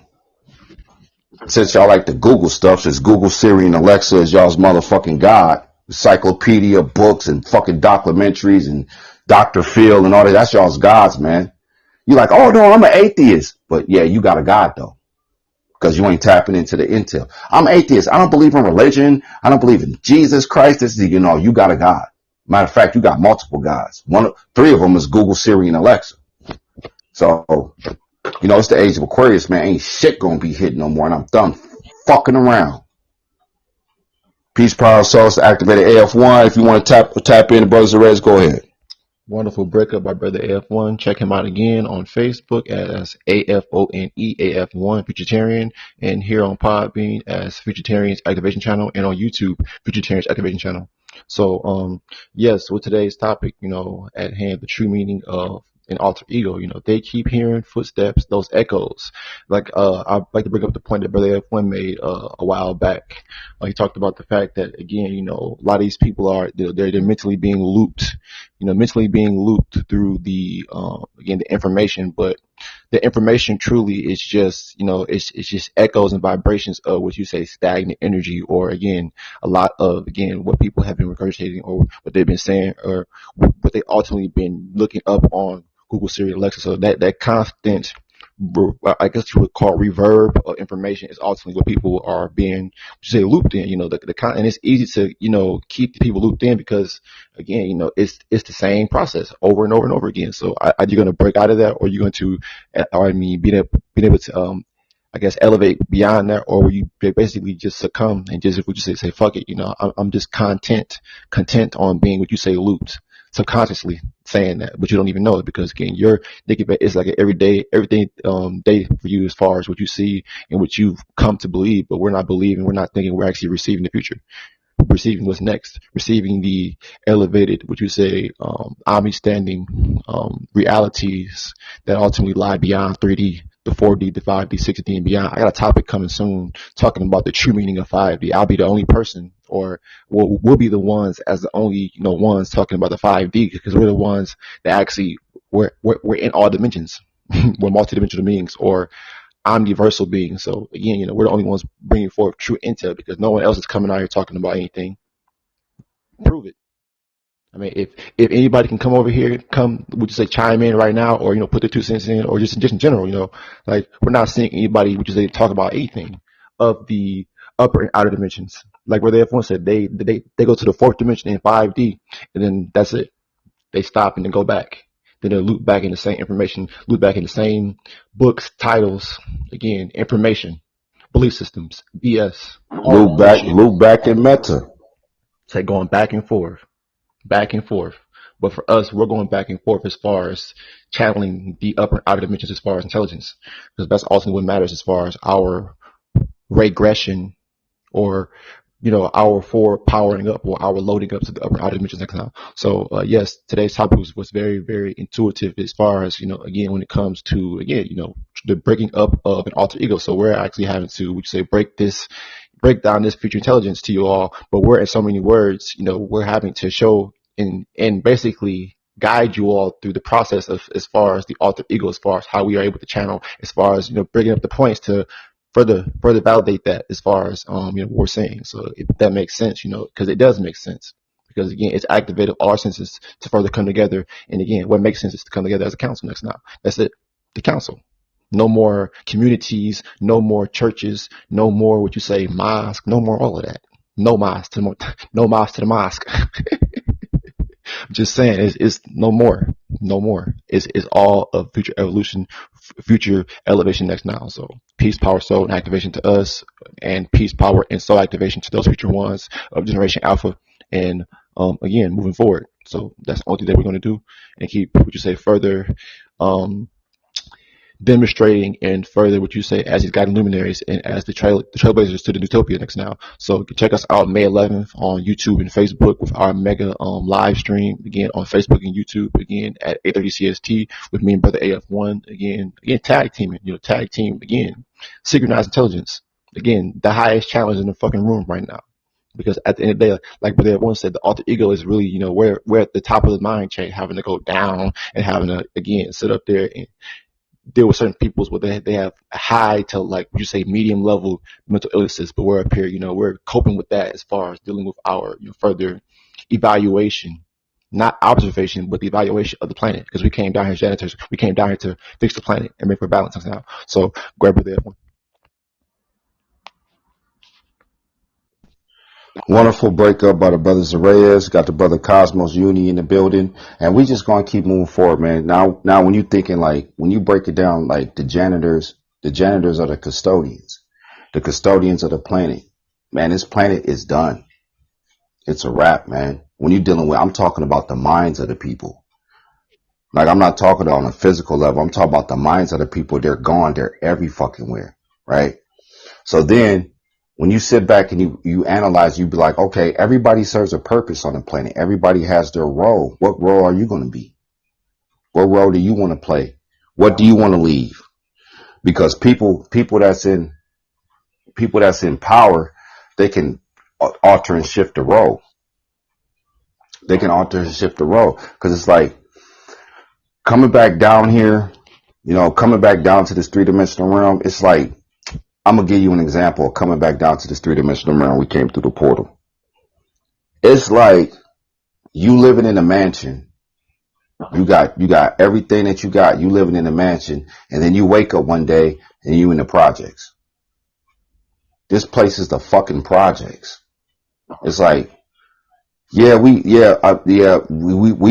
Since y'all like to Google stuff, since Google, Siri, and Alexa is y'all's motherfucking God, encyclopedia, books, and fucking documentaries, and Dr. Phil, and all that, that's y'all's gods, man. You're like, oh no, I'm an atheist. But yeah, you got a God though. Because you ain't tapping into the intel. I'm atheist. I don't believe in religion. I don't believe in Jesus Christ. This is, you got a God. Matter of fact, you got multiple gods. 3 of them is Google, Siri, and Alexa. So, it's the age of Aquarius, man. Ain't shit gonna be hit no more, and I'm done fucking around. Peace, power, souls, activated AF1. If you want to tap in, the brothers and reds, go ahead. Wonderful breakup by Brother AF1. Check him out again on Facebook as AFONE AF1 Futurtarian, and here on Podbean as Futurtarians Activation Channel, and on YouTube Futurtarians Activation Channel. So yes, with today's topic, at hand, the true meaning of an alter ego. They keep hearing footsteps, those echoes. Like I'd like to bring up the point that Brother F1 made a while back. He talked about the fact that, again, a lot of these people are they're mentally being looped, through the again, the information. But the information truly is just, it's just echoes and vibrations of what you say stagnant energy, or again, a lot of, again, what people have been regurgitating, or what they've been saying, or what they ultimately been looking up on Google, Siri, Alexa. So that constant, I guess you would call reverb of information, is ultimately what people are being, looped in. And it's easy to, keep the people looped in, because again, it's the same process over and over and over again. So are you going to break out of that, or are you going to, being able to, I guess, elevate beyond that, or will you basically just succumb and just, would you say fuck it, I'm just content on being, what you say, looped, subconsciously saying that, but you don't even know it, because again, you're thinking it's like an everything day for you, as far as what you see and what you've come to believe. But we're not believing, we're not thinking, we're actually receiving the future. receiving what's next, receiving the elevated, what you say, omni-standing realities that ultimately lie beyond 3D, the 4D, the 5D, 6D, and beyond. I got a topic coming soon talking about the true meaning of 5D. I'll be the only person, or we'll be the ones as the only ones talking about the 5D, because we're the ones that actually we're in all dimensions. We're multidimensional beings, or omniversal beings. So again, we're the only ones bringing forth true intel, because no one else is coming out here talking about anything. Prove it. I mean, if anybody can come over here, would you say chime in right now, or put their 2 cents in, or just in general, like we're not seeing anybody, would you say, talk about anything of the upper and outer dimensions. Like where everyone said they go to the 4th dimension in 5D, and then that's it. They stop and then go back. Then they'll loop back in the same information, loop back in the same books, titles, again, information, belief systems, BS. Loop back in meta. It's like going back and forth. But for us, we're going back and forth as far as channeling the upper and outer dimensions as far as intelligence, because that's ultimately what matters as far as our regression, or our forward powering up, or our loading up to the upper and outer dimensions next now. So yes, today's topic was very, very intuitive as far as again, when it comes to the breaking up of an alter ego. So we're actually having to, would you say, break down this future intelligence to you all, but we're in so many words, we're having to show and basically guide you all through the process of, as far as the alter ego, as far as how we are able to channel, as far as bringing up the points to further validate that, as far as what we're saying. So if that makes sense, because it does make sense, because again, it's activated all our senses to further come together. And again, what makes sense is to come together as a council next now. That's it. The council. No more communities, no more churches, no more, what you say, mosque, no more all of that. No mosque to the mosque. Just saying, it's no more. It's all of future evolution, future elevation next now. So peace, power, soul, and activation to us, and peace, power, and soul activation to those future ones of Generation Alpha. And again, moving forward. So that's the only thing that we're going to do, and keep, what you say, further demonstrating and further, what you say, as these guiding luminaries and as the trailblazers to the utopia next now. So you can check us out May 11th on YouTube and Facebook with our mega live stream, again on Facebook and YouTube, again at 8:30 CST with me and brother AF1, again tag teaming, again, synchronized intelligence, again the highest challenge in the fucking room right now. Because at the end of the day, like brother everyone said, the alter ego is really, we're at the top of the mind chain, having to go down and having to, again, sit up there and deal with certain peoples where they have a high to, like, would you say, medium level mental illnesses, but we're up here, we're coping with that as far as dealing with our further evaluation, not observation, but the evaluation of the planet, because we came down here as janitors. We came down here to fix the planet and make for balance now. So grab it there. Wonderful breakup by the brothers Reyes. Got the brother Cosmos Uni in the building, and we just gonna keep moving forward, man. Now, when you thinking, like, when you break it down, like the janitors are the custodians of the planet. Man, this planet is done. It's a wrap, man. When you're dealing with, I'm talking about the minds of the people. Like, I'm not talking on a physical level. I'm talking about the minds of the people. They're gone. They're every fucking where, right? So then, when you sit back and you analyze, you be like, okay, everybody serves a purpose on the planet. Everybody has their role. What role are you going to be? What role do you want to play? What do you want to leave? Because people that's in power, they can alter and shift the role. Because it's like coming back down here, coming back down to this 3-dimensional realm. It's like, I'm going to give you an example of coming back down to this 3-dimensional realm. We came through the portal. It's like you living in a mansion. You got everything that you got. You living in a mansion, and then you wake up one day and you in the projects. This place is the fucking projects. It's like, we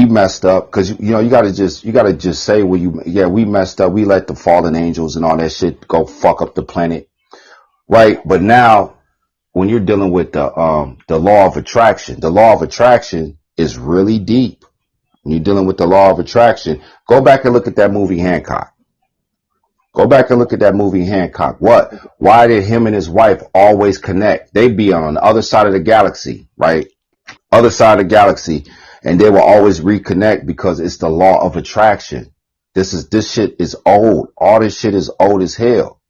messed up, because you gotta just say we messed up. We let the fallen angels and all that shit go fuck up the planet. Right, but now when you're dealing with the law of attraction is really deep. When you're dealing with the law of attraction, go back and look at that movie Hancock. Go back and look at that movie Hancock. What? Why did him and his wife always connect? They'd be on the other side of the galaxy, right? Other side of the galaxy, and they will always reconnect because it's the law of attraction. This shit is old. All this shit is old as hell.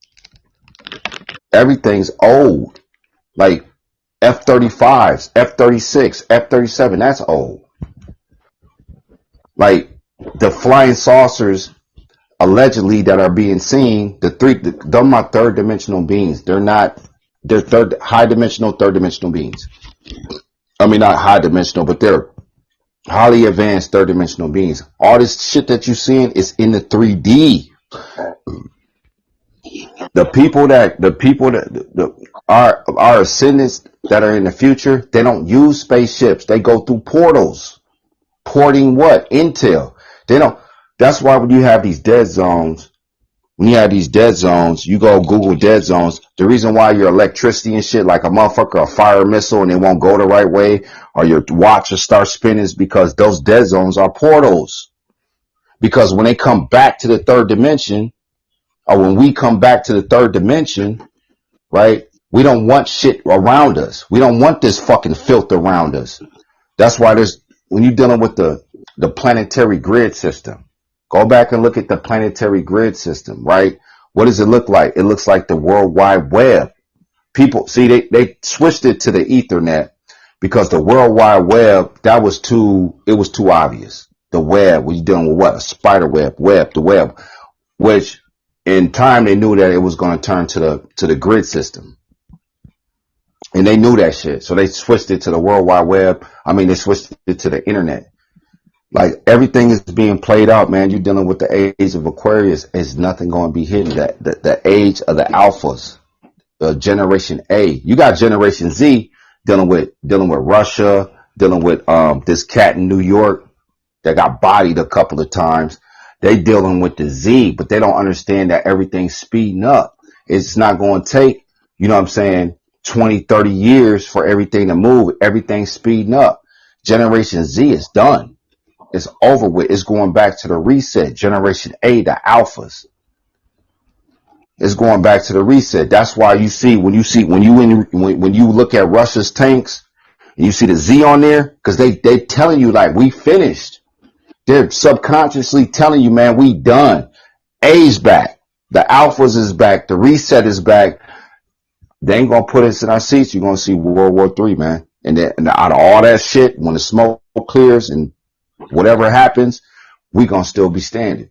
Everything's old. Like F-35s, F-36, F-37, that's old. Like the flying saucers allegedly that are being seen, they're not third dimensional beings. They're high dimensional, third dimensional beings. I mean, not high dimensional, but they're highly advanced third dimensional beings. All this shit that you're seeing is in the 3D. The people that our ascendants that are in the future, they don't use spaceships. They go through portals. Porting what? Intel. They don't. That's why when you have these dead zones, you go Google dead zones. The reason why your electricity and shit, like a motherfucker, a fire missile, and it won't go the right way, or your watch will start spinning, is because those dead zones are portals. Because when they come back to the third dimension, or when we come back to the third dimension, right? We don't want shit around us. We don't want this fucking filth around us. That's why when you're dealing with the planetary grid system, go back and look at the planetary grid system, right? What does it look like? It looks like the World Wide Web. People, see, they switched it to the Ethernet because the World Wide Web, it was too obvious. The web, when you're dealing with what? A spider web, the web, which in time they knew that it was going to turn to the grid system. And they knew that shit. So they switched it to the World Wide Web. I mean, they switched it to the internet. Like everything is being played out, man. You're dealing with the age of Aquarius. There's nothing going to be hidden. The age of the alphas, Generation A. You got Generation Z dealing with Russia, dealing with this cat in New York that got bodied a couple of times. They dealing with the Z, but they don't understand that everything's speeding up. It's not going to take, you know what I'm saying, 20, 30 years for everything to move. Everything's speeding up. Generation Z is done. It's over with. It's going back to the reset. Generation A, the alphas. It's going back to the reset. That's why you see when you look at Russia's tanks and you see the Z on there, because they telling you like we finished. They're subconsciously telling you, man, we done. A's back. The alphas is back. The reset is back. They ain't gonna put us in our seats. You're gonna see World War III, man. And out of all that shit, when the smoke clears and whatever happens, we gonna still be standing.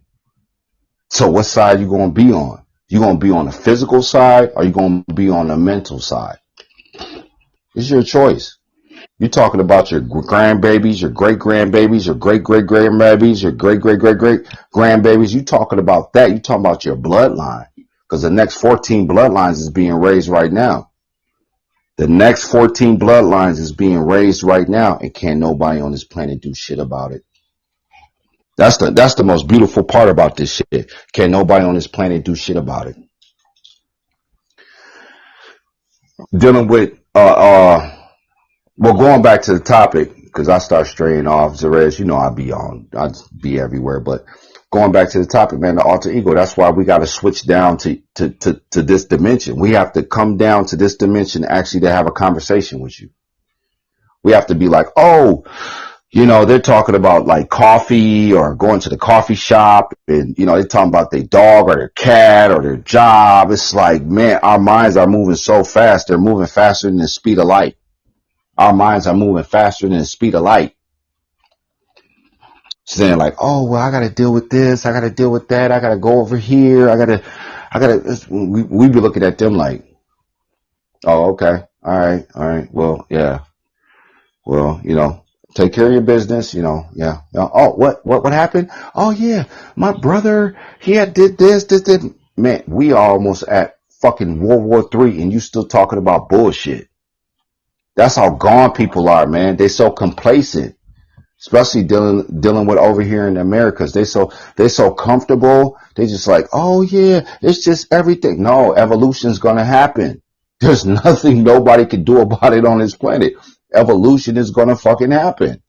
So what side you gonna be on? You gonna be on the physical side, or you gonna be on the mental side? It's your choice. You're talking about your grandbabies, your great-grandbabies, your great-great-grandbabies, your great-great-great-great-grandbabies. You're talking about that. You're talking about your bloodline. Because the next 14 bloodlines is being raised right now. The next 14 bloodlines is being raised right now, and can't nobody on this planet do shit about it. That's the most beautiful part about this shit. Can't nobody on this planet do shit about it. Dealing with well, going back to the topic, because I start straying off, Zerez, you know I'd be everywhere, but going back to the topic, man, the alter ego, that's why we got to switch down to this dimension. We have to come down to this dimension actually to have a conversation with you. We have to be like, oh, you know, they're talking about like coffee or going to the coffee shop, and, you know, they're talking about their dog or their cat or their job. It's like, man, our minds are moving so fast. They're moving faster than the speed of light. Our minds are moving faster than the speed of light. Saying like, oh, well, I got to deal with this. I got to deal with that. I got to go over here. We be looking at them like, oh, okay. All right. Well, yeah. Well, you know, take care of your business, you know. Yeah. Oh, what happened? Oh, yeah. My brother, he had did this. Man, we are almost at fucking World War III and you still talking about bullshit. That's how gone people are, man. They so complacent, especially dealing with over here in the Americas. They so comfortable. They just like, oh yeah, it's just everything. No, evolution's gonna happen. There's nothing nobody can do about it on this planet. Evolution is gonna fucking happen.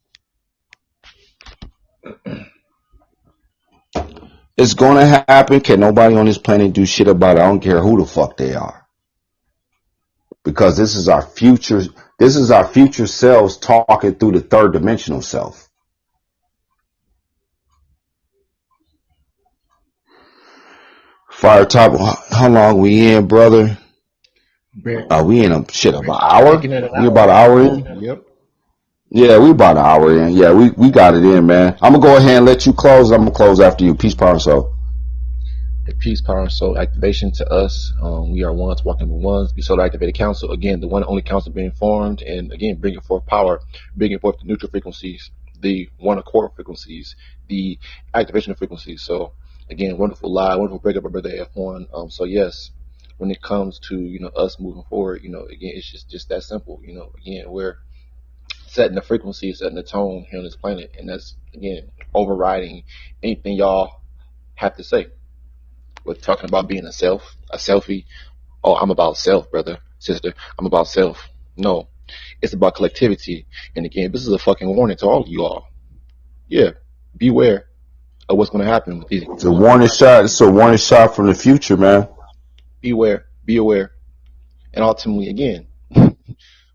It's gonna happen. Can nobody on this planet do shit about it? I don't care who the fuck they are. Because this is our future. This is our future selves talking through the third dimensional self. Fire top. How long we in, brother? We in a shit about an hour. We about an hour in. Yep. Yeah, we about an hour in. Yeah, we got it in, man. I'm gonna go ahead and let you close. I'm gonna close after you. Peace, power, and soul. Peace, power, and soul activation to us. We are ones walking with ones. The solar activated council. Again, the one and only council being formed, and again, bringing forth power, bringing forth the neutral frequencies, the one accord frequencies, the activation of frequencies. So, again, wonderful live, wonderful breakup of brother F1. So yes, when it comes to us moving forward, again, it's just that simple. Again, we're setting the frequency, setting the tone here on this planet, and that's again overriding anything y'all have to say. We're talking about being a selfie. Oh, I'm about self, brother, sister. I'm about self. No, it's about collectivity. And again, this is a fucking warning to all of you all. Yeah, beware of what's going to happen with these. It's a warning shot. It's a warning shot from the future, man. Beware, be aware. And ultimately, again,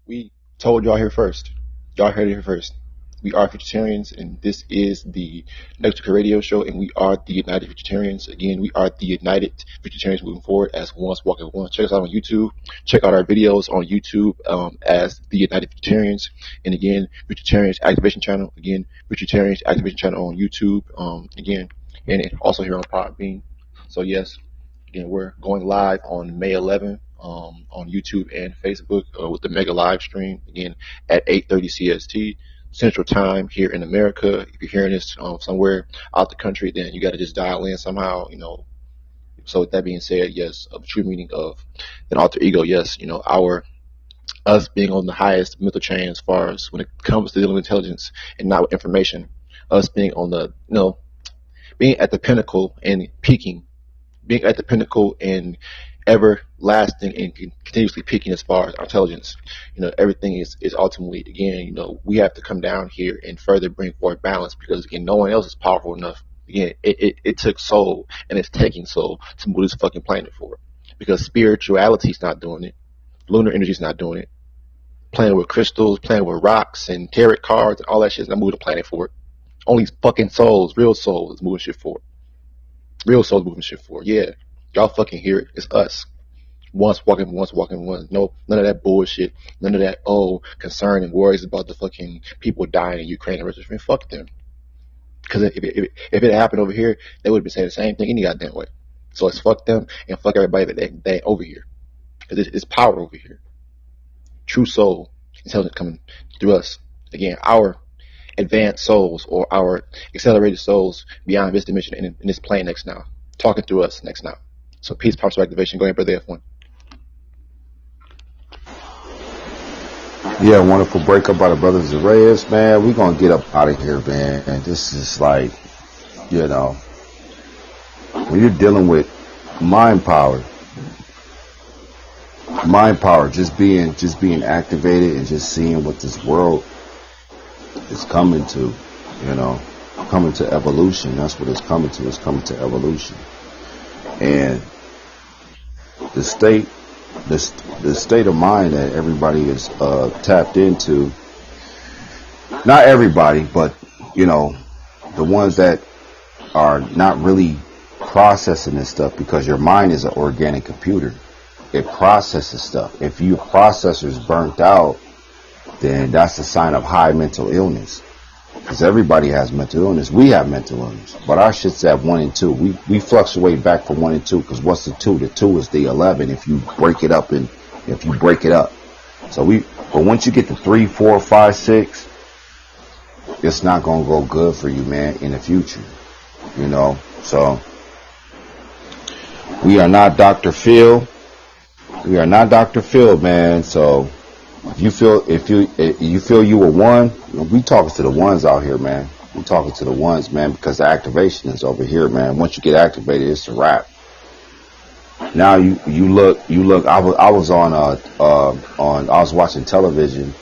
we told y'all here first. Y'all heard it here first. We are Futurtarians, and this is the Next Radio Show, and we are the United Futurtarians. Again, we are the United Futurtarians moving forward as ones walking one. Check us out on YouTube. Check out our videos on YouTube as the United Futurtarians. And again, Futurtarians Activation Channel. Again, Futurtarians Activation Channel on YouTube. Again, and also here on Podbean. So yes, again, we're going live on May 11th. On YouTube and Facebook with the mega live stream again at 8:30 CST Central Time here in America. If you're hearing this somewhere out the country, then you got to just dial in somehow. So with that being said, yes, a true meaning of an alter ego. Yes, us being on the highest mental chain as far as when it comes to dealing with intelligence and not with information. Us being on the being at the pinnacle and peaking, being at the pinnacle and everlasting and continuously peaking as far as our intelligence. Everything is ultimately, again, we have to come down here and further bring forth balance because, again, no one else is powerful enough. Again, it took soul and it's taking soul to move this fucking planet forward because spirituality's not doing it. Lunar energy's not doing it. Playing with crystals, playing with rocks and tarot cards and all that shit's not moving the planet forward. Only fucking souls, real souls, is moving shit forward. Real souls moving shit forward. Yeah. Y'all fucking hear it. It's us. Once walking, once. No, none of that bullshit. None of that, concern and worries about the fucking people dying in Ukraine and Russia. Fuck them. Because if it happened over here, they would have been saying the same thing any goddamn way. So let's fuck them and fuck everybody that ain't over here. Because it's power over here. True soul, intelligence coming through us. Again, our advanced souls or our accelerated souls beyond this dimension in this plane next now. Talking through us next now. So peace, power, activation. Go ahead, brother F1. Yeah, wonderful breakup by the brothers of Reyes, man. We gonna get up out of here, man. And this is like, when you're dealing with mind power, just being activated and just seeing what this world is coming to, coming to evolution. That's what it's coming to. It's coming to evolution. And the state of mind that everybody is tapped into, not everybody, but the ones that are not really processing this stuff, because your mind is an organic computer. It processes stuff. If your processor's burnt out, then that's a sign of high mental illness. Because everybody has mental illness. We have mental illness. But our shit's at 1 and 2. We fluctuate back from 1 and 2. Because what's the 2? The 2 is the 11 if you break it up. So but once you get to 3, 4, 5, 6, it's not going to go good for you, man, in the future. So we are not Dr. Phil. We are not Dr. Phil, man. So if you feel you were one, we talking to the ones out here, man. We talking to the ones, man, because the activation is over here, man. Once you get activated, it's a wrap. Now you look. I was watching television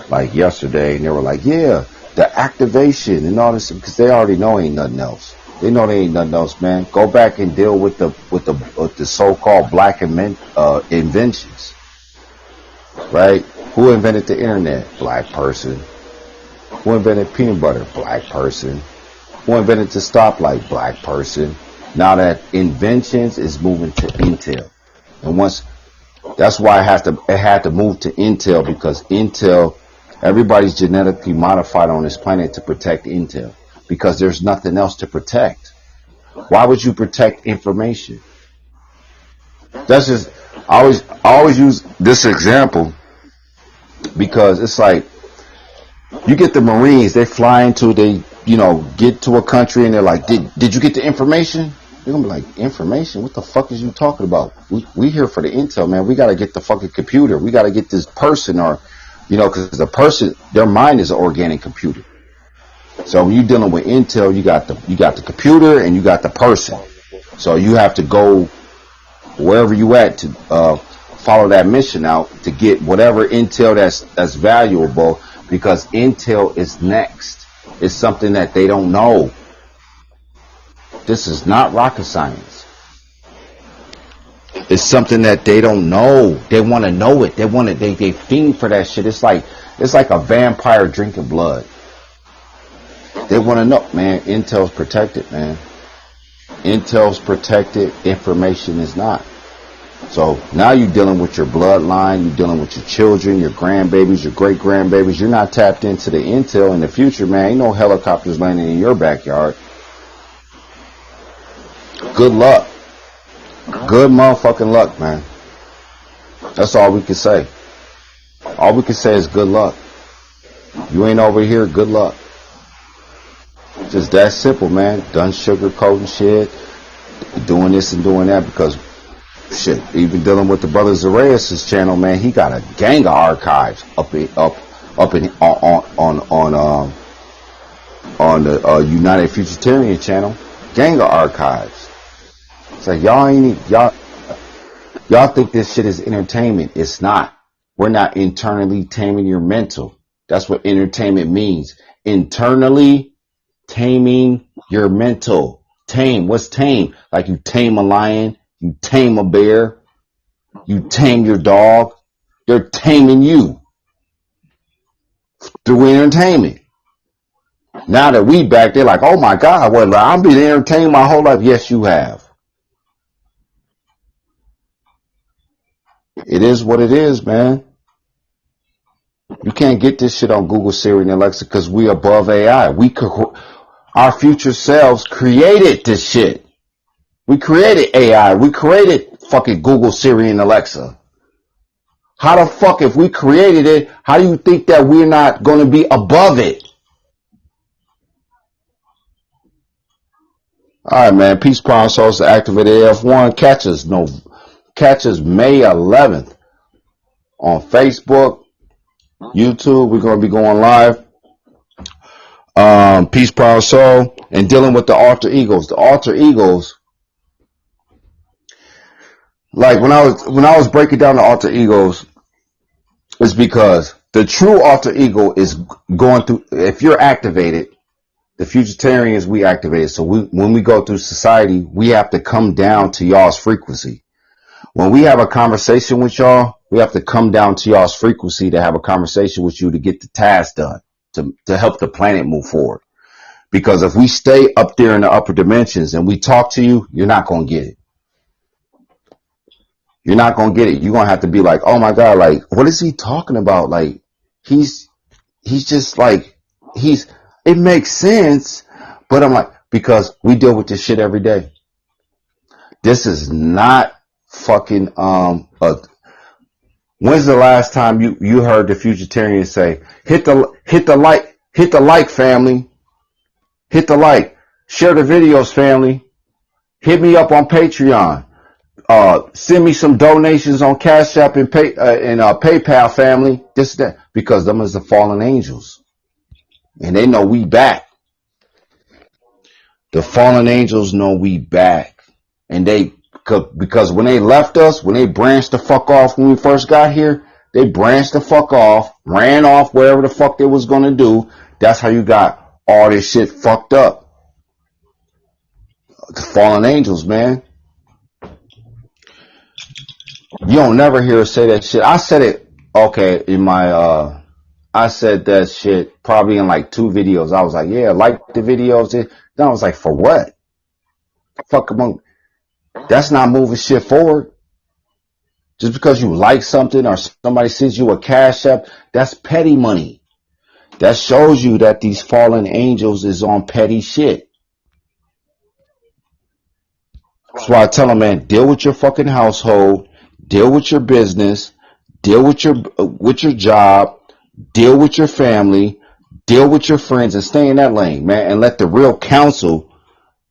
like yesterday, and they were like, yeah, the activation and all this, because they already know ain't nothing else. They know they ain't nothing else, man. Go back and deal with the so-called black inventions, right? Who invented the internet? Black person. Who invented peanut butter? Black person. Who invented the stoplight? Black person. Now that inventions is moving to Intel, and once that's why it had to move to Intel, because Intel, everybody's genetically modified on this planet to protect Intel, because there's nothing else to protect. Why would you protect information? That's just I always use this example because it's like you get the Marines, they fly into get to a country and they're like, did you get the information? They're gonna be like, information? What the fuck is you talking about? We here for the intel, man. We gotta get the fucking computer. We gotta get this person, or because the person, their mind is an organic computer. So when you're dealing with intel, you got the computer and you got the person. So you have to go wherever you at to follow that mission out to get whatever intel that's valuable, because intel is next. It's something that they don't know. This is not rocket science. It's something that they don't know. They want to know it. They fiend for that shit. It's like a vampire drinking blood. They want to know, man. Intel's protected, man. Intel's protected. Information is not. So now you're dealing with your bloodline. You're dealing with your children, your grandbabies, your great grandbabies. You're not tapped into the intel in the future, man. Ain't no helicopters landing in your backyard. Good luck. Good motherfucking luck, man. That's all we can say. All we can say is good luck. You ain't over here, good luck. Just that simple, man. Done sugarcoating shit, doing this and doing that, because shit, even dealing with the brother Zarayas' channel, man, he got a gang of archives on the United Futurtarian channel. Gang of archives. It's like y'all think this shit is entertainment. It's not. We're not internally taming your mental. That's what entertainment means. Internally taming your mental. Tame. What's tame? Like you tame a lion, you tame a bear, you tame your dog. They're taming you through entertainment. Now that we back, they're like, oh my God, well, I've been entertained my whole life. Yes, you have. It is what it is, man. You can't get this shit on Google, Siri, and Alexa because we above AI. Our future selves created this shit. We created AI. We created fucking Google, Siri, and Alexa. How the fuck, if we created it, how do you think that we're not going to be above it? All right, man. Peace, power, souls to activate AF1. Catch us May 11th on Facebook, YouTube. We're going to be going live. Peace, power, soul, and dealing with the alter egos. The alter egos, like when I was breaking down the alter egos, it's because the true alter ego is going through. If you're activated, the Futurtarians, we activated. So when we go through society, we have to come down to y'all's frequency. When we have a conversation with y'all, we have to come down to y'all's frequency to have a conversation with you to get the task done, to help the planet move forward. Because if we stay up there in the upper dimensions and we talk to you, you're not going to get it. You're not going to get it. You're going to have to be like, oh my God, like, what is he talking about? Like, he's just like, it makes sense. But I'm like, because we deal with this shit every day. This is not fucking, when's the last time you heard the Futurtarians say, hit the like family, hit the like, share the videos family, hit me up on Patreon, send me some donations on Cash App and PayPal family, this, that, because them is the fallen angels. And they know we back. The fallen angels know we back. And because when they left us, when they branched the fuck off when we first got here, they branched the fuck off, ran off wherever the fuck they was going to do. That's how you got all this shit fucked up. Fallen angels, man. You don't never hear her say that shit. I said it, okay, in my, I said that shit probably in like 2 videos. I was like, yeah, like the videos. Then I was like, for what? Fuck among. That's not moving shit forward. Just because you like something or somebody sends you a cash app, that's petty money. That shows you that these fallen angels is on petty shit. That's why I tell them, man, deal with your fucking household, deal with your business, deal with your job, deal with your family, deal with your friends, and stay in that lane, man. And let the real counsel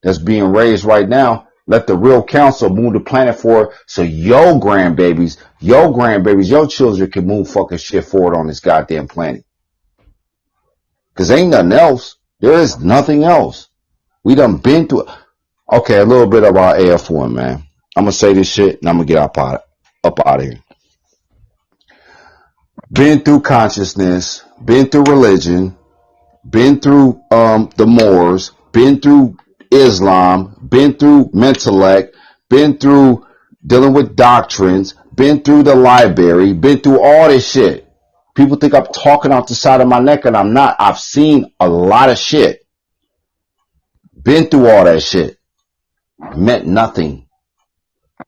that's being raised right now, let the real counsel move the planet forward so your grandbabies, your children can move fucking shit forward on this goddamn planet. Cause ain't nothing else. There is nothing else. We done been through it. Okay, a little bit about AF1, man. I'm gonna say this shit and I'm gonna get up out of here. Been through consciousness, been through religion, been through the Moors, been through Islam, been through Mentellect, been through dealing with doctrines, been through the library, been through all this shit. People think I'm talking off the side of my neck and I'm not. I've seen a lot of shit. Been through all that shit. Meant nothing.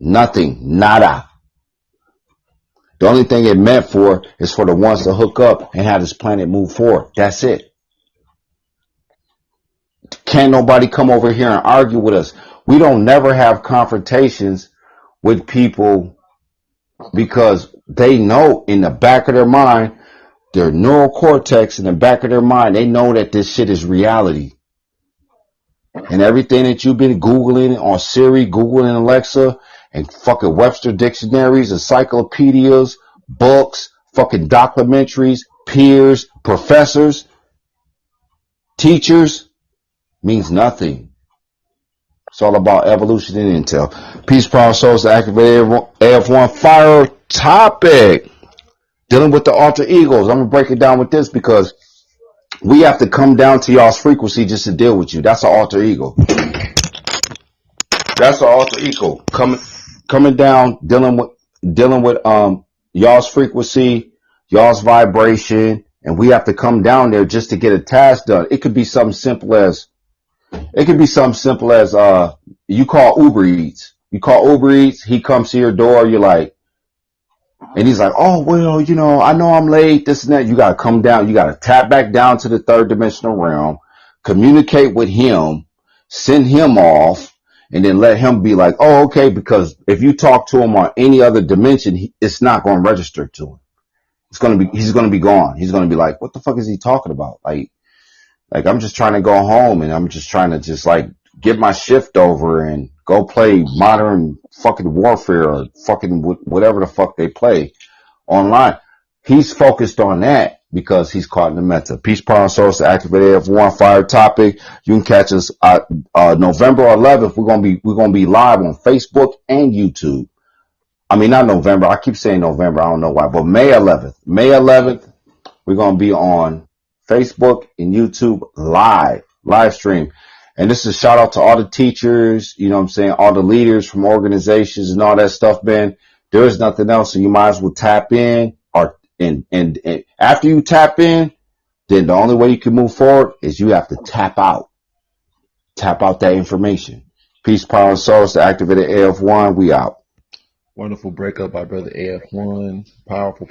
Nothing. Nada. The only thing it meant for is for the ones to hook up and have this planet move forward. That's it. Can't nobody come over here and argue with us. We don't never have confrontations with people because they know in the back of their mind, their neural cortex in the back of their mind, they know that this shit is reality. And everything that you've been Googling on Siri, Googling Alexa, and fucking Webster dictionaries, encyclopedias, books, fucking documentaries, peers, professors, teachers, means nothing. It's all about evolution and intel. Peace, power, souls, to activate AF1 fire topic. Dealing with the alter egos. I'm going to break it down with this because we have to come down to y'all's frequency just to deal with you. That's an alter ego. That's an alter ego. Coming down, dealing with y'all's frequency, y'all's vibration, and we have to come down there just to get a task done. It could be something simple as you call Uber Eats. You call Uber Eats, he comes to your door, you're like, and he's like, oh, well, you know, I know I'm late, this and that. You got to come down. You got to tap back down to the 3rd dimensional realm, communicate with him, send him off, and then let him be like, oh, okay, because if you talk to him on any other dimension, it's not going to register to him. He's going to be gone. He's going to be like, what the fuck is he talking about? Like I'm just trying to go home and I'm just trying to just like get my shift over and go play modern fucking warfare or fucking whatever the fuck they play online. He's focused on that because he's caught in the meta. Peace, power, and souls to activate AF1 fire topic. You can catch us November 11th. We're gonna be live on Facebook and YouTube. I mean, not November. I keep saying November. I don't know why, but May 11th. May 11th, we're gonna be on Facebook and YouTube live stream. And this is a shout out to all the teachers, you know what I'm saying, all the leaders from organizations and all that stuff, man. There is nothing else, so you might as well tap in and after you tap in, then the only way you can move forward is you have to tap out that information. Peace, power, and souls to activate AF1. We out. Wonderful breakup by Brother AF1. Powerful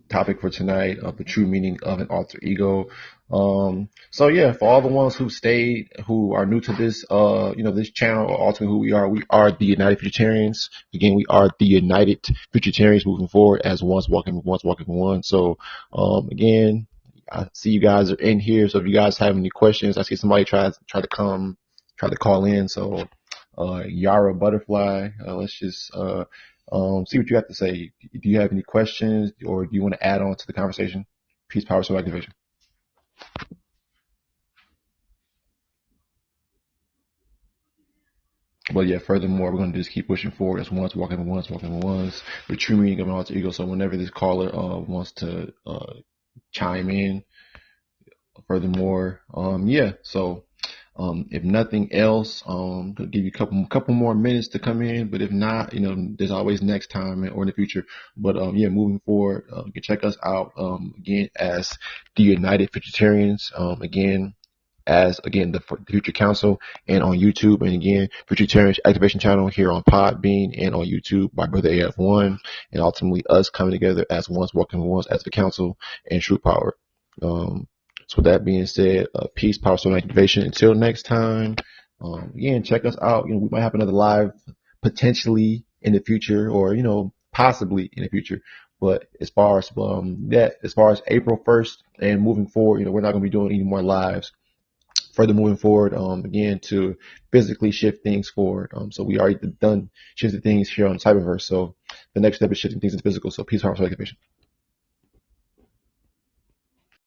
topic for tonight of the true meaning of an alter ego. So yeah, for all the ones who stayed, who are new to this, this channel, or ultimately who we are the United Futurtarians. Again, we are the United Futurtarians moving forward as once walking one. So, again, I see you guys are in here. So if you guys have any questions, I see somebody try to call in. So, Yara Butterfly, let's just see what you have to say. Do you have any questions or do you want to add on to the conversation? Peace, power, soul activation. But yeah, furthermore, we're going to just keep pushing forward as ones, walking ones, the true meaning of an alter ego. So whenever this caller wants to chime in, furthermore, so If nothing else, gonna give you a couple more minutes to come in, but if not, there's always next time or in the future. But yeah, moving forward, you can check us out again as the United Futurtarians. Again the Future Council and on YouTube, and again Futurtarians Activation Channel here on Podbean and on YouTube by Brother AF1, and ultimately us coming together as ones, walking ones as the council and true power. So with that being said, peace, power, soul, and activation. Until next time, again, check us out. We might have another live potentially in the future, or possibly in the future. But as far as as far as April 1st and moving forward, we're not going to be doing any more lives. Further moving forward, again, to physically shift things forward. So we already done shifted things here on Cyberverse. So the next step is shifting things into physical. So peace, power, soul, activation.